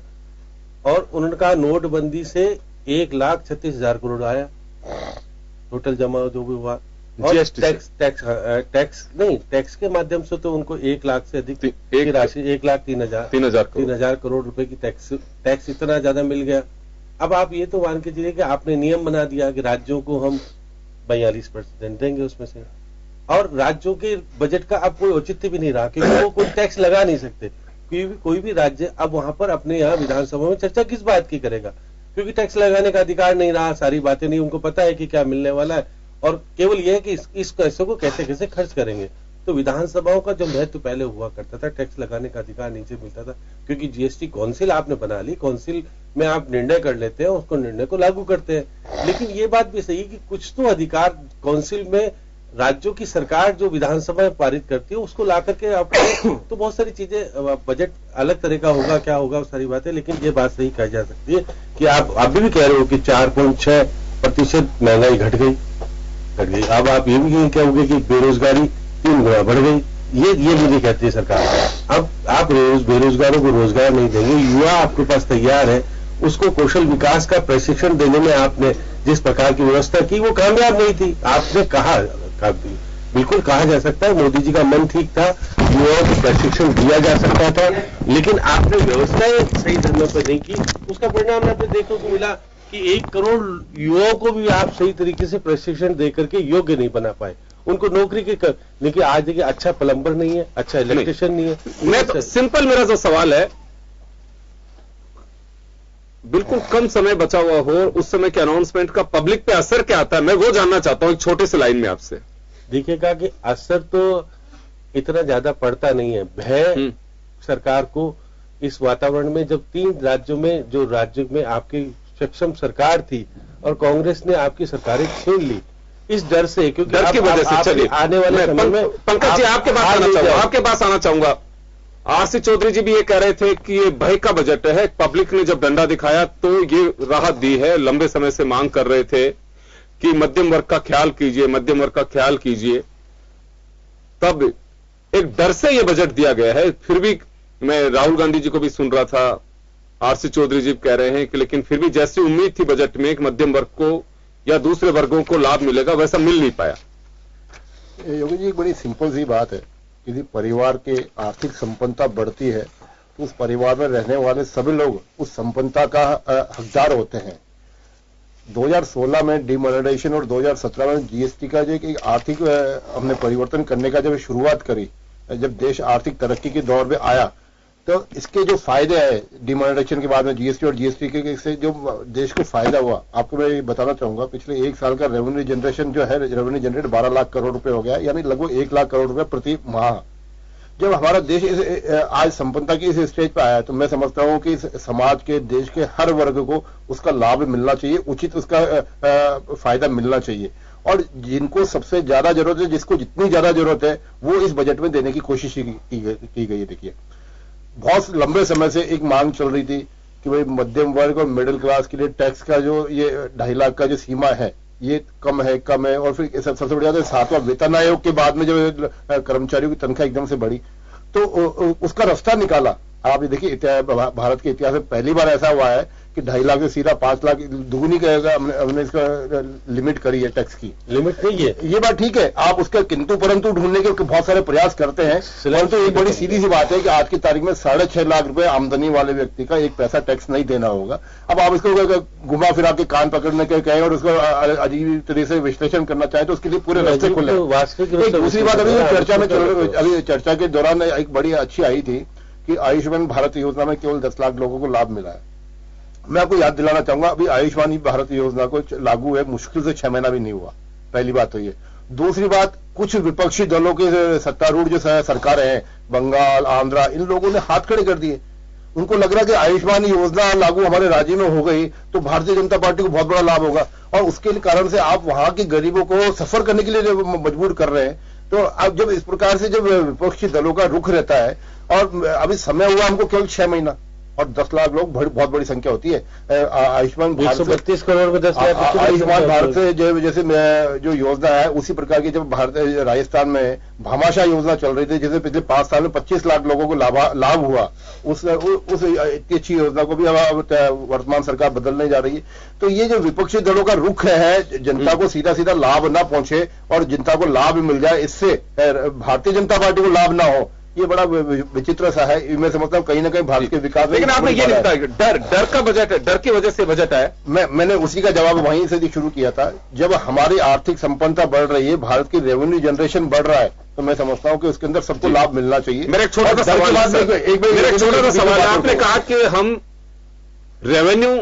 और उन्होंने कहा नोटबंदी से 1,36,000 करोड़ आया टोटल जमा जो भी हुआ, और टैक्स के माध्यम से तो उनको 1 लाख से अधिक की राशि 1,03,000 करोड़ रुपए की टैक्स इतना ज्यादा मिल गया। अब आप ये तो मान के चलिए कि आपने नियम बना दिया कि राज्यों को हम 42% देंगे उसमें से, और राज्यों के बजट का अब कोई औचित्य भी नहीं रहा क्योंकि वो कोई टैक्स लगा नहीं सकते। कोई भी राज्य अब वहां पर अपने यहाँ विधानसभा में चर्चा किस बात की करेगा, क्योंकि टैक्स लगाने का अधिकार नहीं रहा, सारी बातें नहीं, उनको पता है कि क्या मिलने वाला है, और केवल यह है कि इस पैसों को कैसे कैसे खर्च करेंगे। तो विधानसभाओं का जो महत्व पहले हुआ करता था, टैक्स लगाने का अधिकार नीचे मिलता था, क्योंकि जीएसटी काउंसिल आपने बना ली, काउंसिल में आप निर्णय कर लेते हैं, उसको निर्णय को लागू करते हैं। लेकिन ये बात भी सही है कि कुछ तो अधिकार काउंसिल में राज्यों की सरकार जो विधानसभा में पारित करती है उसको ला करके आप तो बहुत सारी चीजें, बजट अलग तरह का होगा, क्या होगा, वो सारी बातें। लेकिन ये बात सही कही जा सकती है कि आप अभी भी कह रहे हो कि 4.6% महंगाई घट गई। अब आप ये भी कहोगे कि बेरोजगारी 3 गुना बढ़ गई, ये भी नहीं कहती है सरकार। अब आप बेरोजगारों को रोजगार नहीं देंगे, युवा आपके पास तैयार है, उसको कौशल विकास का प्रशिक्षण देने में आपने जिस प्रकार की व्यवस्था की वो कामयाब नहीं थी। आपने कहा, बिल्कुल कहा जा सकता है मोदी जी का मन ठीक था, युवाओं को प्रशिक्षण दिया जा सकता था, लेकिन आपने व्यवस्थाएं सही समय पर नहीं की। उसका परिणाम आपने देखने को मिला कि 1 करोड़ युवाओं को भी आप सही तरीके से प्रशिक्षण देकर के योग्य नहीं बना पाए, उनको नौकरी के देखिए आज देखिए अच्छा प्लम्बर नहीं है, अच्छा इलेक्ट्रिशियन नहीं है। मैं तो सिंपल, मेरा जो सवाल है, बिल्कुल कम समय बचा हुआ हो, उस समय के अनाउंसमेंट का पब्लिक पे असर क्या आता है, मैं वो जानना चाहता हूं एक छोटे से लाइन में आपसे। देखिएगा कि असर तो इतना ज्यादा पड़ता नहीं है। भय सरकार को इस वातावरण में, जब 3 राज्यों में, जो राज्य में आपकी सक्षम सरकार थी और कांग्रेस ने आपकी सरकारें छीन ली, इस डर से, क्योंकि डर की वजह से। चलिए आने वाले समय में पंकज जी आपके पास आना चाहूंगा। आरसी चौधरी जी भी ये कह रहे थे कि ये भय का बजट है, पब्लिक ने जब डंडा दिखाया तो ये राहत दी है। लंबे समय से मांग कर रहे थे कि मध्यम वर्ग का ख्याल कीजिए, मध्यम वर्ग का ख्याल कीजिए, तब एक डर से ये बजट दिया गया है। फिर भी मैं राहुल गांधी जी को भी सुन रहा था, आरसी चौधरी जी कह रहे हैं कि लेकिन फिर भी जैसी उम्मीद थी बजट में एक मध्यम वर्ग को या दूसरे वर्गों को लाभ मिलेगा, वैसा मिल नहीं पाया। योगी जी, एक बड़ी सिंपल सी बात है, यदि परिवार की आर्थिक संपन्नता बढ़ती है तो उस परिवार में रहने वाले सभी लोग उस संपन्नता का हकदार होते हैं। 2016 में डिमोनेटाइजेशन और 2017 में जीएसटी का जो एक आर्थिक हमने परिवर्तन करने का जब शुरुआत करी, जब देश आर्थिक तरक्की के दौर में आया, तो इसके जो फायदे आए डिमोनेटाइजेशन के बाद में जीएसटी और जीएसटी के से जो देश को फायदा हुआ, आपको मैं ये बताना चाहूंगा, पिछले 1 साल का रेवेन्यू जनरेशन जो है, रेवेन्यू जनरेट 12 लाख करोड़ रुपए हो गया, यानी लगभग 1 लाख करोड़ रुपए प्रति माह। जब हमारा देश आज संपन्नता की इस स्टेज पर आया, तो मैं समझता हूं कि समाज के, देश के हर वर्ग को उसका लाभ मिलना चाहिए, उचित उसका फायदा मिलना चाहिए, और जिनको सबसे ज्यादा जरूरत है, जिसको जितनी ज्यादा जरूरत है, वो इस बजट में देने की कोशिश की गई है। देखिए, बहुत लंबे समय से एक मांग चल रही थी कि भाई मध्यम वर्ग और मिडिल क्लास के लिए टैक्स का जो ये 2.5 लाख का जो सीमा है, ये कम है, और फिर सबसे बड़ी बात है 7वां वेतन आयोग के बाद में जो कर्मचारियों की तनख्वाह एकदम से बढ़ी, तो उसका रास्ता निकाला। आप ये देखिए, भारत के इतिहास में पहली बार ऐसा हुआ है कि 2.5 लाख से सीधा 5 लाख दुगुनी कहेगा, हमने इसका लिमिट करी है टैक्स की, लिमिट नहीं है, ये बात ठीक है। आप उसका किंतु परंतु ढूंढने के बहुत सारे प्रयास करते हैं, परंतु एक बड़ी सीधी सी बात है कि आज की तारीख में 6.5 लाख रुपए आमदनी वाले व्यक्ति का 1 पैसा टैक्स नहीं देना होगा। अब आप इसको घुमा फिरा के कान पकड़ने के कहें और उसको अजीब तरह से विश्लेषण करना चाहे तो उसके लिए पूरे रास्ते खुले। दूसरी बात अभी चर्चा में अभी चर्चा के दौरान एक बड़ी अच्छी आई थी कि आयुष्मान भारत योजना में केवल 10 लाख लोगों को लाभ मिला है। मैं आपको याद दिलाना चाहूंगा, अभी आयुष्मान भारत योजना को लागू है मुश्किल से 6 महीना भी नहीं हुआ। पहली बात तो ये। दूसरी बात, कुछ विपक्षी दलों के सत्तारूढ़ जो सरकारें हैं, बंगाल, आंध्रा, इन लोगों ने हाथ खड़े कर दिए। उनको लग रहा है कि आयुष्मान योजना लागू हमारे राज्य में हो गई तो भारतीय जनता पार्टी को बहुत बड़ा लाभ होगा, और उसके कारण से आप वहां के गरीबों को सफर करने के लिए मजबूर कर रहे हैं। तो अब जब इस प्रकार से जब विपक्षी दलों का रुख रहता है, और अभी समय हुआ हमको केवल 6 महीना और 10 लाख लोग बहुत बड़ी संख्या होती है। आयुष्मान भारत 132 करोड़ में 10 लाख आयुष्मान भारत से जैसे जो योजना है उसी प्रकार की जब राजस्थान में भामाशाह योजना चल रही थी, जैसे पिछले 5 साल में 25 लाख लोगों को लाभ हुआ, उस इतनी अच्छी योजना को भी अब वर्तमान सरकार बदलने जा रही है। तो ये जो विपक्षी दलों का रुख है, जनता को सीधा सीधा लाभ ना पहुंचे और जनता को लाभ मिल जाए, इससे भारतीय जनता पार्टी को लाभ ना हो, ये बड़ा विचित्र सा है। मैं समझता हूँ कहीं ना कहीं भारत के विकास में, लेकिन आपने ये नहीं बताया, डर का बजट है, डर की वजह से बजट आया। मैंने उसी का जवाब वहीं से शुरू किया था। जब हमारी आर्थिक संपन्नता बढ़ रही है, भारत की रेवेन्यू जनरेशन बढ़ रहा है, तो मैं समझता हूं कि उसके अंदर सबको लाभ मिलना चाहिए। मेरा एक छोटा सा सवाल है, आपने कहा कि हम रेवेन्यू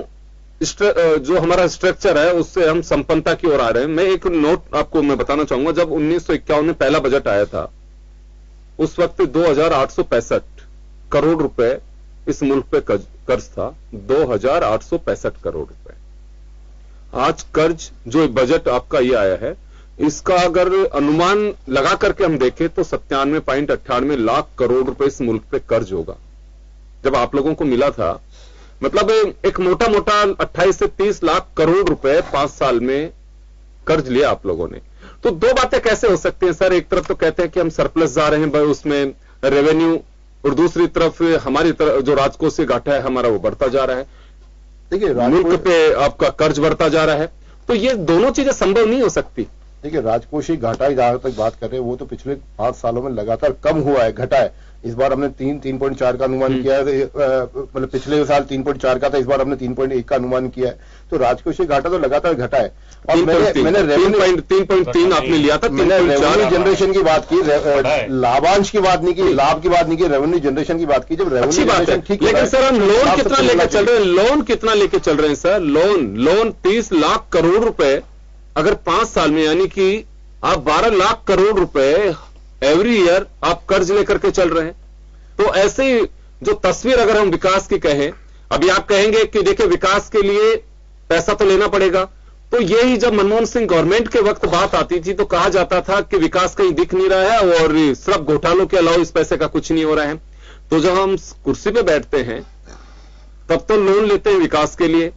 जो हमारा स्ट्रक्चर है उससे हम संपन्नता की ओर आ रहे हैं। मैं एक नोट आपको मैं बताना चाहूंगा, जब 1951 में पहला बजट आया था उस वक्त 2865 करोड़ रुपए इस मुल्क पे कर्ज था, 2865 करोड़ रुपए। आज कर्ज जो बजट आपका ये आया है, इसका अगर अनुमान लगा करके हम देखें तो 97.98 लाख करोड़ रुपए इस मुल्क पे कर्ज होगा। जब आप लोगों को मिला था, मतलब एक मोटा मोटा 28 से 30 लाख करोड़ रुपए 5 साल में कर्ज लिया आप लोगों ने। तो दो बातें कैसे हो सकती हैं सर? एक तरफ तो कहते हैं कि हम सरप्लस जा रहे हैं उसमें रेवेन्यू, और दूसरी तरफ हमारी तरफ जो राजकोषीय घाटा है हमारा वो बढ़ता जा रहा है। देखिए मुल्क पे आपका कर्ज बढ़ता जा रहा है, तो ये दोनों चीजें संभव नहीं हो सकती। देखिए राजकोषीय घाटा जहां तक बात कर रहे हैं वो तो पिछले 5 सालों में लगातार कम हुआ है, घटा है। इस बार हमने 3.4 का अनुमान किया है, मतलब पिछले साल 3.4 का था, इस बार हमने 3.1 का अनुमान किया है। तो राजकोषीय घाटा तो लगातार घटा है। और मैंने 3.3 आपने लिया था, मैंने रेवेन्यू जनरेशन की बात की, लाभांश की बात नहीं की, लाभ की बात नहीं की, रेवेन्यू जनरेशन की बात की। जब रेवेन्यू जनरेशन ठीक, लेकिन सर हम लोन कितना लेके चल रहे हैं? लोन कितना लेके चल रहे हैं सर? लोन 30 लाख करोड़ रुपए अगर 5 साल में, यानी कि आप 12 लाख करोड़ रुपए एवरी ईयर आप कर्ज लेकर के चल रहे हैं। तो ऐसे जो तस्वीर अगर हम विकास की कहें, अभी आप कहेंगे कि देखिए विकास के लिए पैसा तो लेना पड़ेगा, तो यही जब मनमोहन सिंह गवर्नमेंट के वक्त बात आती थी तो कहा जाता था कि विकास कहीं दिख नहीं रहा है और सिर्फ घोटालों के अलावा इस पैसे का कुछ नहीं हो रहा है। तो जब हम कुर्सी पे बैठते हैं तब तो लोन लेते हैं विकास के लिए,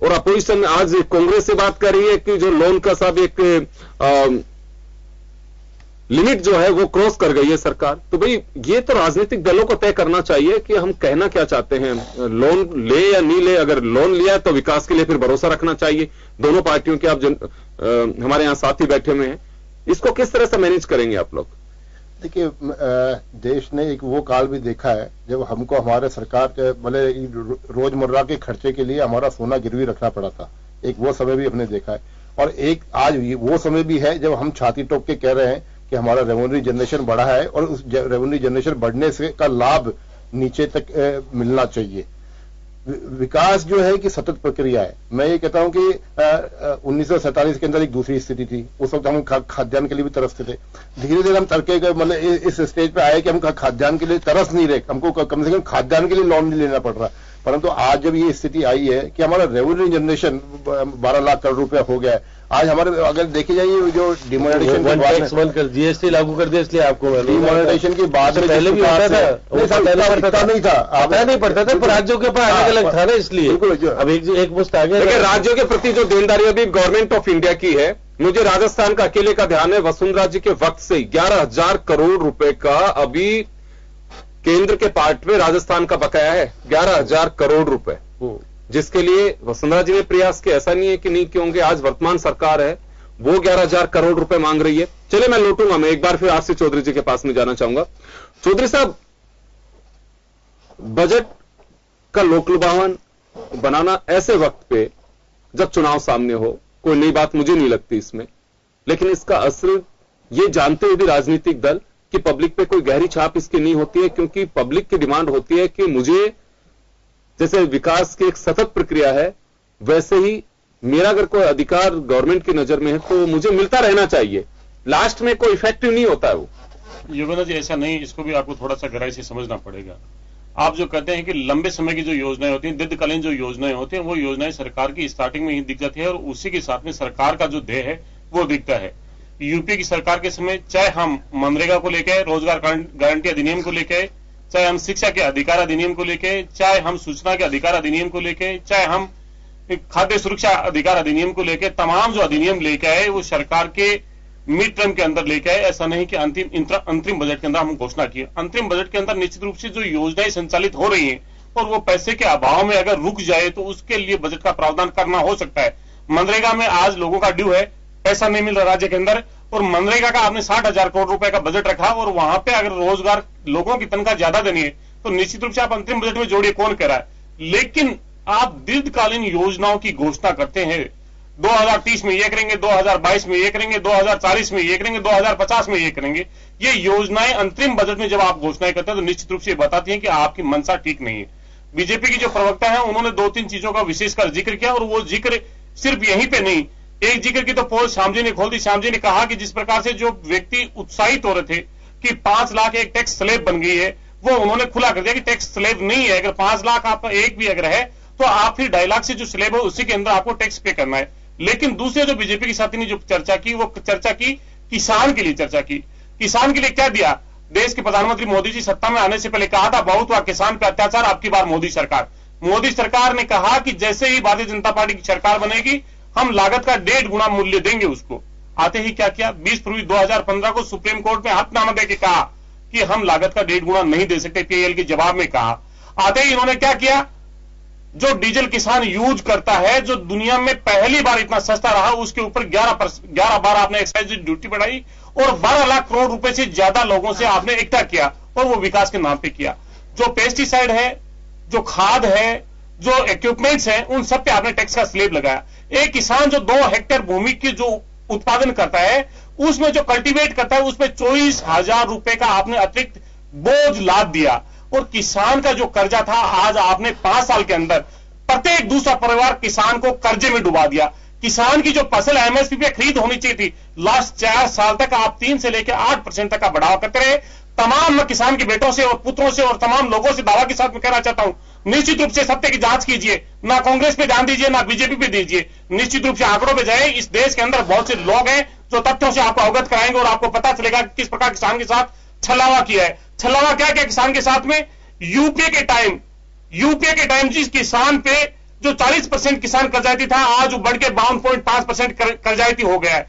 और अपोजिशन आज कांग्रेस से बात कर रही है कि जो लोन का सब एक लिमिट जो है वो क्रॉस कर गई है सरकार। तो भाई ये तो राजनीतिक दलों को तय करना चाहिए कि हम कहना क्या चाहते हैं, लोन ले या नहीं ले। अगर लोन लिया तो विकास के लिए फिर भरोसा रखना चाहिए। दोनों पार्टियों के आप हमारे यहां साथी बैठे हुए हैं, इसको किस तरह से मैनेज करेंगे आप लोग? देखिए देश ने एक वो काल भी देखा है जब हमको हमारे सरकार के मतलब रोजमर्रा के खर्चे के लिए हमारा सोना गिरवी रखना पड़ा था। एक वो समय भी हमने देखा है, और एक आज वो समय भी है जब हम छाती ठोक के कह रहे हैं कि हमारा रेवेन्यू जनरेशन बढ़ा है और उस रेवेन्यू जनरेशन बढ़ने से का लाभ नीचे तक मिलना चाहिए। विकास जो है कि सतत प्रक्रिया है। मैं ये कहता हूं कि 1947 के अंदर एक दूसरी स्थिति थी, उस वक्त हम खाद्यान्न के लिए भी तरसते थे। धीरे धीरे हम तरक्की के मतलब इस स्टेज पे आए कि हम खाद्यान्न के लिए तरस नहीं रहे, हमको कम से कम खाद्यान्न के लिए लोन नहीं लेना पड़ रहा। परंतु आज जब ये स्थिति आई है कि हमारा रेवेन्यू जनरेशन 12 लाख करोड़ रुपया हो गया है, आज हमारे अगर देखी जाए जो डिमोनेटाइजेशन के बाद जीएसटी लागू कर दिया, इसलिए आपको डिमोनेटाइजेशन के बाद में पहले भी होता था, नहीं था, आता नहीं पड़ता था, पर राज्यों के पास अलग अलग था ना, इसलिए अब एक मुश्त आ गया। राज्यों के प्रति जो देनदारी अभी गवर्नमेंट ऑफ इंडिया की है, मुझे राजस्थान का अकेले का ध्यान है, वसुंधरा जी के वक्त से 11,000 करोड़ रुपए का अभी केंद्र के पार्ट में राजस्थान का बकाया है, 11,000 करोड़ रुपए। जिसके लिए वसुंधरा जी ने प्रयास किया, ऐसा नहीं है कि नहीं क्योंकि आज वर्तमान सरकार है वो 11,000 करोड़ रुपए मांग रही है। चलिए मैं लौटूंगा, मैं एक बार फिर आरसी चौधरी जी के पास में जाना चाहूंगा। चौधरी साहब, बजट का लोकलुभावन बनाना ऐसे वक्त पे जब चुनाव सामने हो, कोई नई बात मुझे नहीं लगती इसमें, लेकिन इसका असर ये जानते हुए भी राजनीतिक दल कि पब्लिक पे कोई गहरी छाप इसकी नहीं होती है, क्योंकि पब्लिक की डिमांड होती है कि मुझे जैसे विकास की एक सतत प्रक्रिया है वैसे ही मेरा अगर कोई अधिकार गवर्नमेंट की नजर में है तो मुझे मिलता रहना चाहिए, लास्ट में कोई इफेक्टिव नहीं होता है वो। योगेंद्र जी ऐसा नहीं, इसको भी आपको थोड़ा सा गहराई से समझना पड़ेगा। आप जो कहते हैं कि लंबे समय की जो योजनाएं होती हैं, दीर्घकालीन जो योजनाएं होती हैं, वो योजनाएं सरकार की स्टार्टिंग में ही दिख जाती है और उसी के साथ में सरकार का जो ध्येय है वो दिखता है। यूपी की सरकार के समय चाहे हम मनरेगा को लेकर, रोजगार गारंटी अधिनियम को लेकर, चाहे हम शिक्षा के अधिकार अधिनियम को लेकर, चाहे हम सूचना के अधिकार अधिनियम को लेकर, चाहे हम खाद्य सुरक्षा अधिकार अधिनियम को लेकर, तमाम जो अधिनियम लेके आए वो सरकार के मिड टर्म के अंदर लेके आए। ऐसा नहीं कि अंतरिम बजट के अंदर हम घोषणा की। अंतरिम बजट के अंदर निश्चित रूप से जो योजनाएं संचालित हो रही हैं और वो पैसे के अभाव में अगर रुक जाए तो उसके लिए बजट का प्रावधान करना हो सकता है। मनरेगा में आज लोगों का ड्यू है, पैसा नहीं मिल रहा राज्य के अंदर, और मनरेगा का आपने 60,000 करोड़ रुपए का बजट रखा और वहां पे अगर रोजगार लोगों की तनख्वाह ज्यादा देनी है तो निश्चित रूप से आप अंतरिम बजट में जोड़िए, कौन कह रहा है। लेकिन आप दीर्घकालीन योजनाओं की घोषणा करते हैं, 2030 में ये करेंगे, 2022 में ये करेंगे, 2040 में ये करेंगे, 2050 में ये करेंगे। ये योजनाएं अंतरिम बजट में जब आप घोषणाएं करते हैं तो निश्चित रूप से ये बताती हैं कि आपकी मंशा ठीक नहीं है। बीजेपी की जो प्रवक्ता है उन्होंने 2-3 चीजों का विशेषकर जिक्र किया और वो जिक्र सिर्फ यहीं पे नहीं, एक जिक्र की तो पोल श्याम जी ने खोल दी। श्याम जी ने कहा कि जिस प्रकार से जो व्यक्ति उत्साहित हो रहे थे कि 5 लाख एक टैक्स स्लैब बन गई है, वो उन्होंने खुला कर दिया कि टैक्स स्लैब नहीं है। अगर 5 लाख आपका एक भी अगर है तो आप फिर 2.5 लाख से जो स्लैब है उसी के अंदर आपको टैक्स पे करना है। लेकिन दूसरे जो बीजेपी के साथी ने जो चर्चा की वो चर्चा की किसान के लिए चर्चा की। किसान के लिए क्या दिया? देश के प्रधानमंत्री मोदी जी सत्ता में आने से पहले कहा था बहुत हुआ किसान पे अत्याचार, आपकी बार मोदी सरकार। मोदी सरकार ने कहा कि जैसे ही भारतीय जनता पार्टी की सरकार बनेगी हम लागत का 1.5 गुना मूल्य देंगे उसको। आते ही क्या किया? 20 फरवरी 2015 को सुप्रीम कोर्ट में हल्फनामा देके कहा कि हम लागत का 1.5 गुना नहीं दे सकते, पीएल के जवाब में कहा। आते ही इन्होंने क्या किया? जो डीजल किसान यूज करता है, जो दुनिया में पहली बार इतना सस्ता रहा, उसके ऊपर 11 बार आपने एक्साइज ड्यूटी बढ़ाई और 12 लाख करोड़ रुपए से ज्यादा लोगों से आपने इकट्ठा किया और वो विकास के नाम पे किया। जो पेस्टिसाइड है, जो खाद है, जो इक्विपमेंट्स हैं, उन सब पे आपने टैक्स का स्लैब लगाया। एक किसान जो 2 हेक्टेयर भूमि की जो उत्पादन करता है, उसमें जो कल्टीवेट करता है, उसमें 24,000 रुपए का आपने अतिरिक्त बोझ लाद दिया। और किसान का जो कर्जा था, आज आपने 5 साल के अंदर प्रत्येक दूसरा परिवार किसान को कर्जे में डुबा दिया। किसान की जो फसल एमएसपी पे खरीद होनी चाहिए थी, लास्ट 4 साल तक आप 3 से लेकर 8% तक का बढ़ावा करते रहे। तमाम मैं किसान के बेटों से और पुत्रों से और तमाम लोगों से दावा के साथ में कहना चाहता हूं, निश्चित रूप से सत्य की जांच कीजिए, ना कांग्रेस पे ध्यान दीजिए, ना बीजेपी पे दीजिए, निश्चित रूप से आंकड़ों पे जाए। इस देश के अंदर बहुत से लोग हैं जो तथ्यों से आपको अवगत कराएंगे और आपको पता चलेगा किस प्रकार किसान के साथ छलावा किया है। छलावा क्या किया किसान के साथ में? यूपीए के टाइम जिस किसान पे जो 40% किसान कर्जाइती था, आज वो बढ़ के 52.5% कर्जाइती हो गया है।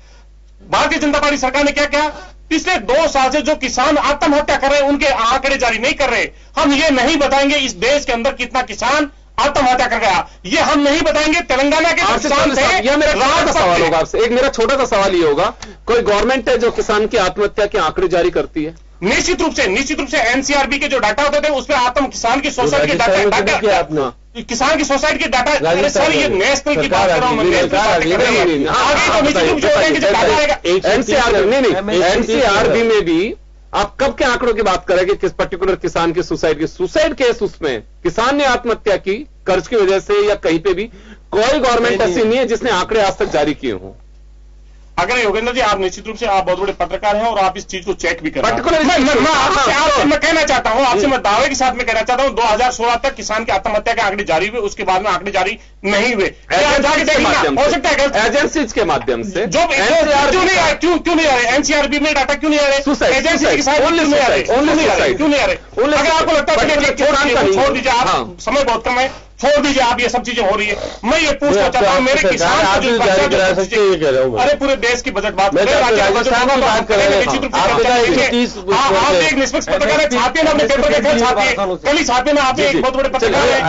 भारतीय जनता पार्टी सरकार ने क्या किया? पिछले 2 साल से जो किसान आत्महत्या कर रहे हैं उनके आंकड़े जारी नहीं कर रहे। हम ये नहीं बताएंगे इस देश के अंदर कितना किसान आत्महत्या कर गया, ये हम नहीं बताएंगे। तेलंगाना के किसान थे। यह मेरा छोटा सा सवाल होगा आपसे, एक मेरा छोटा सा सवाल ये होगा, कोई गवर्नमेंट है जो किसान की आत्महत्या के आंकड़े जारी करती है? निश्चित रूप से एनसीआरबी के जो डाटा होते थे उस पर किसान की सोसाइटी के डाटा, किसान की सोसाइटी के डाटा, सर ये नेशनल की बात कर रहा हूं मैं, एनसीआरबी में भी आप कब के आंकड़ों की बात करेंगे? किस पर्टिकुलर किसान की सुसाइड केस उसमें किसान ने आत्महत्या की कर्ज की वजह से या कहीं पे भी? कोई गवर्नमेंट ऐसी नहीं है जिसने आंकड़े आज तक जारी किए हों। अगर योगेंद्र जी आप निश्चित रूप से आप बहुत बड़े पत्रकार हैं और आप इस चीज को चेक भी कर रहे हैं। मैं कहना चाहता हूं आपसे, मैं दावे के साथ में कहना चाहता हूं 2016 तक किसान की आत्महत्या के आंकड़े जारी हुए, उसके बाद में आंकड़े जारी नहीं हुए। हो सकता है एजेंसीज के माध्यम से जो क्यों नहीं आ रहे? एनसीआरबी में डाटा क्यों नहीं आ रहे? एजेंसी के साथ क्यों नहीं आ रहे? अगर आपको लगता है छोड़ दीजिए, आप समय बहुत कम है, छोड़ दीजिए आप, ये सब चीजें हो रही है। मैं ये पूछना चाहता हूँ मेरे किसान को जो जारी करा सकते हैं, ये कह रहा हूँ। अरे पूरे देश की बजट बात राजस्थान की बात कर रहे हैं। आप एक निष्पक्ष पत्रकार है, छापिए ना अपने पेपर के कल छापिए, कल ही छापिए ना, आप एक बहुत बड़े पत्रकार हैं,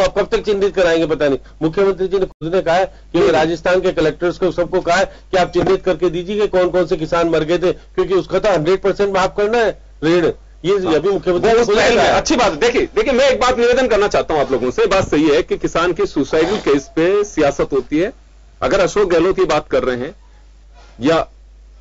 कब तक चिन्हित कराएंगे पता नहीं। मुख्यमंत्री जी ने खुद ने कहा है कि राजस्थान के कलेक्टर्स को सबको कहा है कि आप चिन्हित करके दीजिए कौन कौन से किसान मर गए थे, क्योंकि उसका तो 100% माफ करना है ऋण। ये अभी मुख्यमंत्री अच्छी बात है। देखिए मैं एक बात निवेदन करना चाहता हूं आप लोगों से। बात सही है कि किसान की सुसाइडल केस पे सियासत होती है। अगर अशोक गहलोत की बात कर रहे हैं या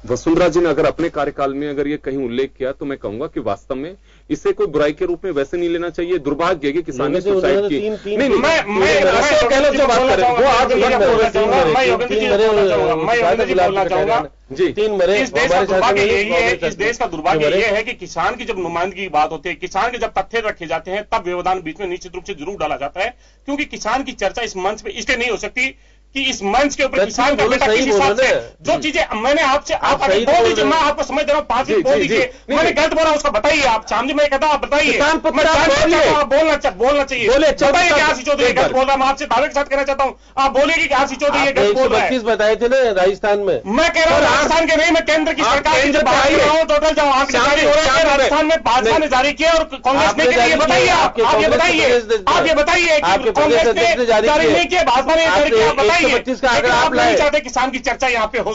वसुंधरा जी ने अगर अपने कार्यकाल में अगर ये कहीं उल्लेख किया, तो मैं कहूंगा कि वास्तव में इसे कोई बुराई के रूप में वैसे नहीं लेना चाहिए। दुर्भाग्य है कि किसान ने सुसाइड की। नहीं, मैं अशोक गहलोत जो बात कर रहे हैं वो आज मैं योगेंद्र जी बोलना चाहूंगा जी, 3 मरे। इस देश का दुर्भाग्य यही है, इस देश का दुर्भाग्य यह है कि किसान की जब नुमाइंदगी की बात होती है, किसान के जब तथ्य रखे जाते हैं, तब व्यवधान बीच में निश्चित रूप से जरूर डाला जाता है, क्योंकि किसान की चर्चा इस मंच पे इसलिए नहीं हो सकती कि इस मंच के ऊपर किसान का बेटा किस हिसाब से जो चीजें मैंने आपसे आप बोल दीजिए, मैं आपको समझ दे रहा हूँ, 5 मिनट बोल दीजिए। मैंने गलत बोला उसको बताइए आप। शाम जी मैं कहता हूँ आप बताइए, आप बोलना चाहिए। बताइए कि आरसी चौधरी गलत बोल रहा है। मैं आपसे दावे के साथ कहना चाहता हूँ, आप बोलिए कि आरसी चौधरी ये गलत बोल रहा है। 132 बताए थे ना राजस्थान में। मैं कह रहा हूँ राजस्थान के नहीं, मैं केंद्र की सरकार की टोटल जो आंकड़े जारी हो रहे हैं राजस्थान में भाजपा ने जारी किया और कांग्रेस ने किया। ये बताइए आप ये बताइए कांग्रेस ने जारी नहीं किया, भाजपा ने जारी किया। बताइए आप नहीं चाहते किसान की चर्चा यहाँ पे हो।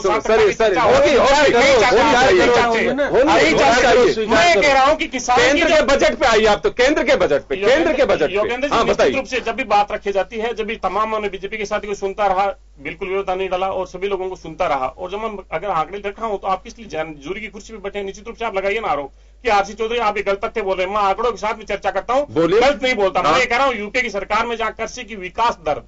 मैं कह रहा हूँ कि किसान केंद्र के बजट पे आइए आप, तो केंद्र के बजट पे योगेंद्र जी निश्चित रूप से जब भी बात रखी जाती है, जब भी तमाम मैं बीजेपी के साथी को सुनता रहा, बिल्कुल व्यवस्था नहीं डाला और सभी लोगों को सुनता रहा। और जब मैं अगर आंकड़े देखा हूं तो आप किस लिए जूरी की कुर्सी पे बैठे, निश्चित रूप से आप लगाइए ना आरोप कि आरसी चौधरी आप ये गलत तथ्य बोल रहे हैं। मैं आंकड़ों के साथ में चर्चा करता हूं, गलत नहीं बोलता। मैं ये कह रहा हूं यूपीए की सरकार में जहां कृषि की विकास दर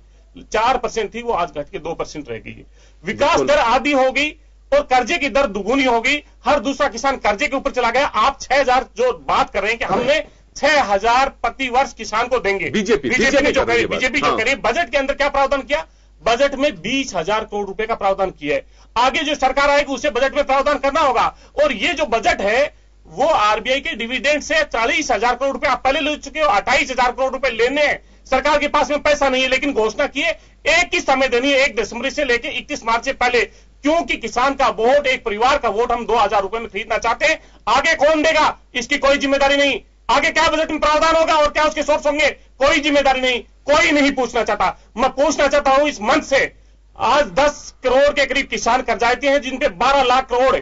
4% थी, वो आज घट के 2% रह गई है। विकास दर आधी हो गई और कर्जे की दर दुगुनी हो गई। हर दूसरा किसान कर्जे के ऊपर चला गया। आप 6000 जो बात कर रहे हैं कि हमने 6000 प्रति वर्ष किसान को देंगे, बीजेपी ने जो करी, बजट के अंदर क्या प्रावधान किया? बजट में 20,000 करोड़ रुपए का प्रावधान किया है। आगे जो सरकार आएगी उसे बजट में प्रावधान करना होगा। और ये जो बजट है वो आरबीआई के डिविडेंड से 40,000 करोड़ रुपए आप पहले ले चुके हो। 28,000 करोड़ रुपए लेने हैं, सरकार के पास में पैसा नहीं है, लेकिन घोषणा की है एक किस्त हमें देनी है 1 दिसंबर से लेकर 31 मार्च से पहले, क्योंकि किसान का वोट, एक परिवार का वोट हम 2,000 रुपए में खरीदना चाहते हैं। आगे कौन देगा इसकी कोई जिम्मेदारी नहीं। आगे क्या बजट में प्रावधान होगा और क्या उसके सोर्स होंगे, कोई जिम्मेदारी नहीं, कोई नहीं पूछना चाहता। मैं पूछना चाहता हूं इस मंच से, आज 10 करोड़ के करीब किसान कर्जायती हैं, जिनपे 12 लाख करोड़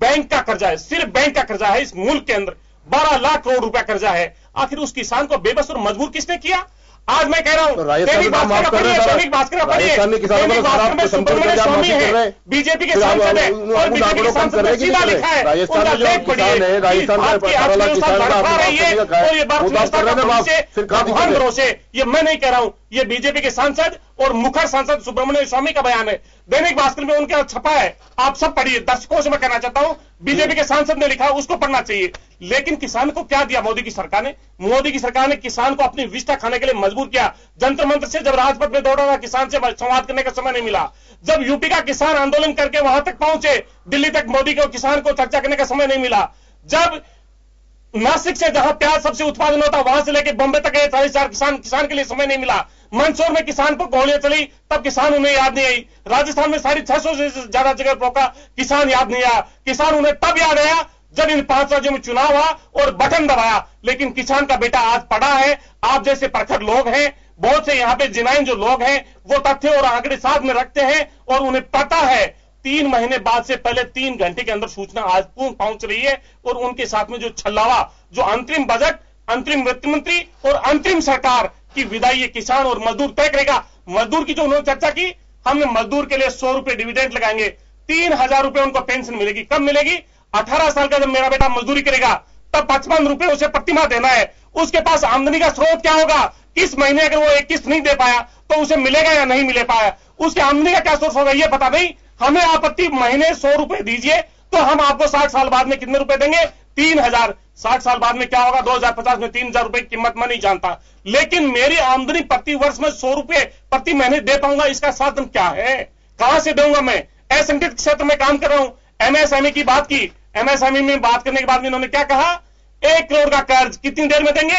बैंक का कर्जा है। सिर्फ बैंक का कर्जा है। इस मुल्क के अंदर 12 लाख करोड़ रुपया कर्जा है। आखिर उस किसान को बेबस और मजबूर किसने किया? आज मैं कह रहा हूं दैनिक भास्कर का पढ़िए, दैनिक भास्कर में सुब्रमण्यम स्वामी है, बीजेपी के सांसद है और बीजेपी के सांसद ने सीधा लिखा है, उनका लेख पढ़िए, आपकी अर्थव्यवस्था बढ़ा रही है और ये अर्थव्यवस्था का भरोसे, ये मैं नहीं कह रहा हूं, ये बीजेपी के सांसद और मुखर सांसद सुब्रमण्यम स्वामी का बयान है। दैनिक भास्कर में उनका छपा है, आप सब पढ़िए। दर्शकों से मैं कहना चाहता हूं बीजेपी के सांसद ने लिखा, उसको पढ़ना चाहिए। लेकिन किसान को क्या दिया मोदी की सरकार ने? मोदी की सरकार ने किसान को अपनी विष्ठा खाने के लिए मजबूर किया। जंतर मंत्र से जब राजपथ में दौड़ा था, किसान से संवाद करने का समय नहीं मिला। जब यूपी का किसान आंदोलन करके वहां तक पहुंचे, दिल्ली तक मोदी को किसान को चर्चा करने का समय नहीं मिला। जब नासिक से जहां प्याज सबसे उत्पादन होता, वहां से लेकर बॉम्बे तक गए 40,000 किसान के लिए समय नहीं मिला। मंदसौर में किसान को गोलियां चली, तब किसान उन्हें याद नहीं आई। राजस्थान में 650 से ज्यादा जगह रोका, किसान याद नहीं आया। किसान उन्हें तब याद आया जब इन 5 राज्यों में चुनाव हुआ और बटन दबाया। लेकिन किसान का बेटा आज पड़ा है। आप जैसे परखड़ लोग हैं, बहुत से यहां पे जिनाइन जो लोग हैं, वो तथ्य और आंकड़े साथ में रखते हैं और उन्हें पता है 3 महीने बाद से पहले 3 घंटे के अंदर सूचना आज पहुंच रही है। और उनके साथ में जो छल्लावा, जो अंतरिम बजट, अंतरिम वित्त मंत्री और अंतरिम सरकार की विदाई किसान और मजदूर तय करेगा। मजदूर की जो उन्होंने चर्चा की, हमने मजदूर के लिए 100 रुपए डिविडेंड लगाएंगे, 3,000 रुपए उनको पेंशन मिलेगी। कब मिलेगी? 18 साल का जब मेरा बेटा मजदूरी करेगा, तब 55 रुपए उसे प्रतिमाह देना है। उसके पास आमदनी का स्रोत क्या होगा? किस महीने अगर वो एक किस्त नहीं दे पाया तो उसे मिलेगा या नहीं मिले पाया, उसकी आमदनी का क्या सोर्स होगा ये पता नहीं। हमें आप प्रति महीने 100 रुपए दीजिए तो हम आपको 60 साल बाद में कितने रुपए देंगे? 3,000। 60 साल बाद में क्या होगा? 2050 में 3,000 रुपए की कीमत मैं नहीं जानता, लेकिन मेरी आमदनी प्रति वर्ष में 100 रुपए प्रति महीने दे पाऊंगा, इसका साधन क्या है? कहां से दूंगा मैं? असंगठित क्षेत्र में काम कर रहा हूं। एमएसएमई की बात की, एमएसएमई में बात करने के बाद में इन्होंने क्या कहा 1 करोड़ का कर्ज कितनी देर में देंगे?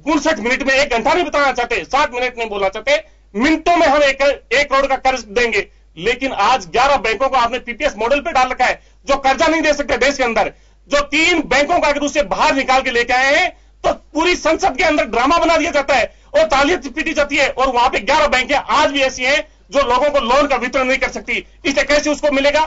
59 मिनट में, 1 घंटा नहीं बताना चाहते, 60 मिनट नहीं बोलना चाहते, मिनटों में हम 1 करोड़ का कर्ज देंगे। लेकिन आज 11 बैंकों को आपने पीपीएस मॉडल पे डाल रखा है, जो कर्जा नहीं दे सकते देश के अंदर। जो 3 बैंकों का अगर उससे बाहर निकाल के लेके आए हैं तो पूरी संसद के अंदर ड्रामा बना दिया जाता है और तालियां पीटी जाती है। और वहां पे 11 बैंकें आज भी ऐसी हैं जो लोगों को लोन का वितरण नहीं कर सकती। इससे कैसे उसको मिलेगा?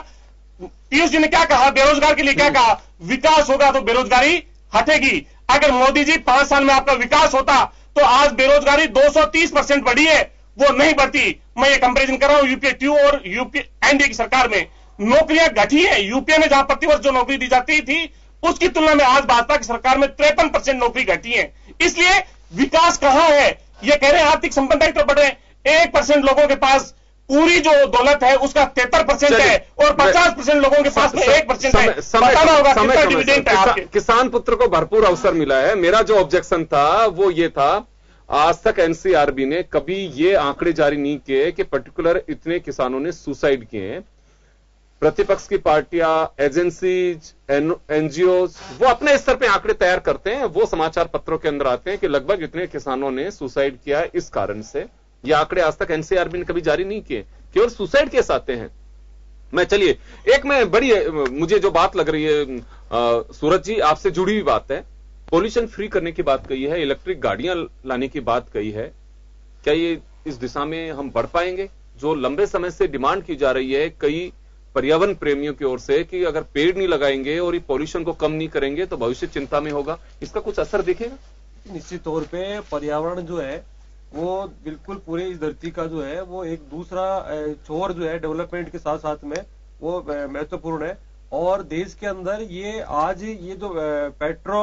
पीयूष जी ने क्या कहा, बेरोजगार के लिए क्या कहा? विकास होगा तो बेरोजगारी हटेगी। अगर मोदी जी 5 साल में आपका विकास होता तो आज बेरोजगारी 230% बढ़ी है, वो नहीं बढ़ती। मैं ये कंपैरिजन कर रहा हूं यूपीए 2 और यूपीए एनडीए की सरकार में। नौकरियां घटी है, यूपीए में जहां प्रतिवर्ष जो नौकरी दी जाती थी उसकी तुलना में आज भाजपा की सरकार में 53% नौकरी घटी है। इसलिए विकास कहां है? ये कह रहे हैं आर्थिक संपन्नता की तरफ बढ़ रहे हैं। 1% लोगों के पास पूरी जो दौलत है उसका 73% है और 50% लोगों के पास में 1% है। बताना होगा कितना डिविडेंड है आपके। किसान पुत्र को भरपूर अवसर मिला है। मेरा जो ऑब्जेक्शन था वो ये था, आज तक एनसीआरबी ने कभी ये आंकड़े जारी नहीं किए कि पर्टिकुलर इतने किसानों ने सुसाइड किए हैं। प्रतिपक्ष की पार्टियां, एजेंसीज, एनजीओ वो अपने स्तर पे आंकड़े तैयार करते हैं, वो समाचार पत्रों के अंदर आते हैं कि लगभग इतने किसानों ने सुसाइड किया इस कारण से। ये आंकड़े आज तक एनसीआरबी ने कभी जारी नहीं किए, केवल सुसाइड केस आते हैं। मैं चलिए एक में बड़ी मुझे जो बात लग रही है सूरज जी, आपसे जुड़ी हुई बात है। पॉल्यूशन फ्री करने की बात कही है, इलेक्ट्रिक गाड़ियां लाने की बात कही है। क्या ये इस दिशा में हम बढ़ पाएंगे? जो लंबे समय से डिमांड की जा रही है कई पर्यावरण प्रेमियों की ओर से कि अगर पेड़ नहीं लगाएंगे और ये पॉल्यूशन को कम नहीं करेंगे तो भविष्य चिंता में होगा, इसका कुछ असर दिखेगा? निश्चित तौर पे पर्यावरण जो है वो बिल्कुल पूरे इस धरती का जो है वो एक दूसरा छोर जो है डेवलपमेंट के साथ साथ में वो महत्वपूर्ण है। और देश के अंदर ये आज ये जो पेट्रो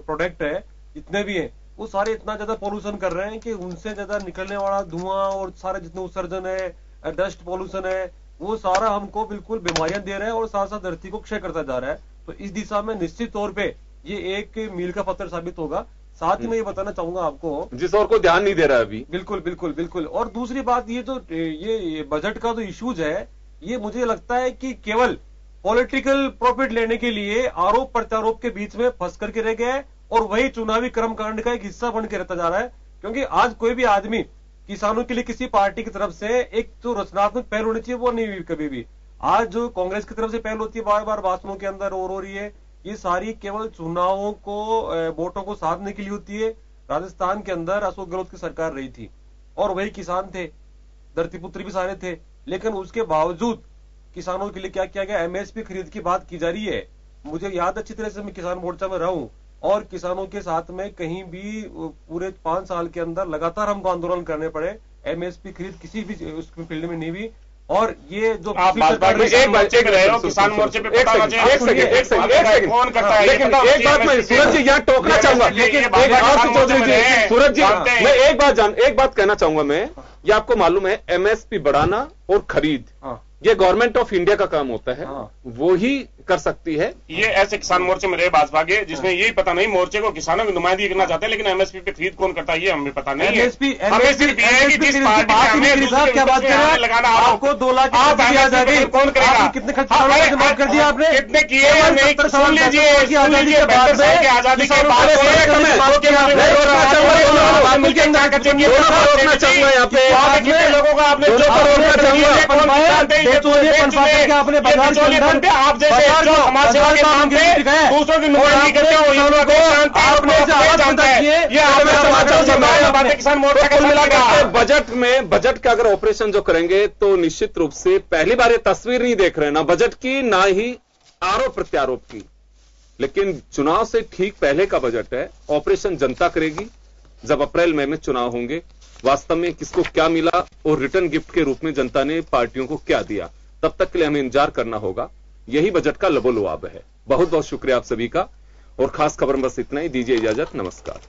प्रोडक्ट है जितने भी हैं वो सारे इतना ज्यादा पोल्यूशन कर रहे हैं कि उनसे ज्यादा निकलने वाला धुआं और सारे जितने उत्सर्जन है, डस्ट पोल्यूशन है, वो सारा हमको बिल्कुल बीमारियां दे रहा है और साथ साथ धरती को क्षय करता जा रहा है। तो इस दिशा में निश्चित तौर पे ये एक मील का पत्थर साबित होगा। साथ ही मैं ये बताना चाहूंगा आपको, जिस और को ध्यान नहीं दे रहा है अभी। बिल्कुल बिल्कुल बिल्कुल। और दूसरी बात ये जो ये बजट का जो इश्यूज है ये मुझे लगता है कि केवल पॉलिटिकल प्रॉफिट लेने के लिए आरोप प्रत्यारोप के बीच में फंस करके रह गया है और वही चुनावी कर्मकांड का एक हिस्सा बन के रहता जा रहा है। क्योंकि आज कोई भी आदमी किसानों के लिए किसी पार्टी की तरफ से एक जो रचनात्मक पहल होनी चाहिए वो नहीं हुई कभी भी। आज जो कांग्रेस की तरफ से पहल होती है बार बार भाषणों के अंदर और हो रही है, ये सारी केवल चुनावों को वोटों को साधने के लिए होती है। राजस्थान के अंदर अशोक गहलोत की सरकार रही थी और वही किसान थे, धरती पुत्र भी सारे थे, लेकिन उसके बावजूद किसानों के लिए क्या किया गया? एमएसपी खरीद की बात की जा रही है। मुझे याद अच्छी तरह से, मैं किसान मोर्चा में रहा हूं और किसानों के साथ में कहीं भी पूरे 5 साल के अंदर लगातार हमको आंदोलन करने पड़े, एमएसपी खरीद किसी भी उस फील्ड में नहीं हुई। और ये जो आप एक बच्चे के रहे हो किसान मोर्चे पे, एक सेकंड कौन करता है? लेकिन एक बात मैं सूरज जी यहाँ टोकना चाहूंगा, लेकिन चौधरी जी, सूरज जी मैं एक बात कहना चाहूंगा मैं, ये आपको मालूम है एमएसपी बढ़ाना और खरीद ये गवर्नमेंट ऑफ इंडिया का काम होता है, वो ही कर सकती है। ये ऐसे किसान मोर्चे में रहे भाजपा के जिसमें यही पता नहीं मोर्चे को किसानों की नुमाइंदगी करना चाहते हैं, लेकिन एमएसपी पे खरीद कौन करता है ये हमें पता नहीं है। हमें सिर्फ ये है कि जिस पार्टी क्या बात करें लगाना आपको 2 लाख कौन करेगा? कितने खर्च कर दिया आपने? कितने किए? सुन लीजिए, आजादी के बाद लोगों का आपने आप जैसे जो समाज सेवा के नाम पे दूसरों की नुमाइंदगी करते हो, किसान मोर्चा का मिला। बजट का अगर ऑपरेशन जो करेंगे तो निश्चित रूप से पहली बार ये तस्वीर नहीं देख रहे ना बजट की, ना ही आरोप प्रत्यारोप की, लेकिन चुनाव से ठीक पहले का बजट है। ऑपरेशन जनता करेगी जब अप्रैल मई में चुनाव होंगे, वास्तव में किसको क्या मिला और रिटर्न गिफ्ट के रूप में जनता ने पार्टियों को क्या दिया, तब तक के लिए हमें इंतजार करना होगा। यही बजट का लबोलुआब है। बहुत बहुत शुक्रिया आप सभी का, और खास खबर में बस इतना ही। दीजिए इजाजत, नमस्कार।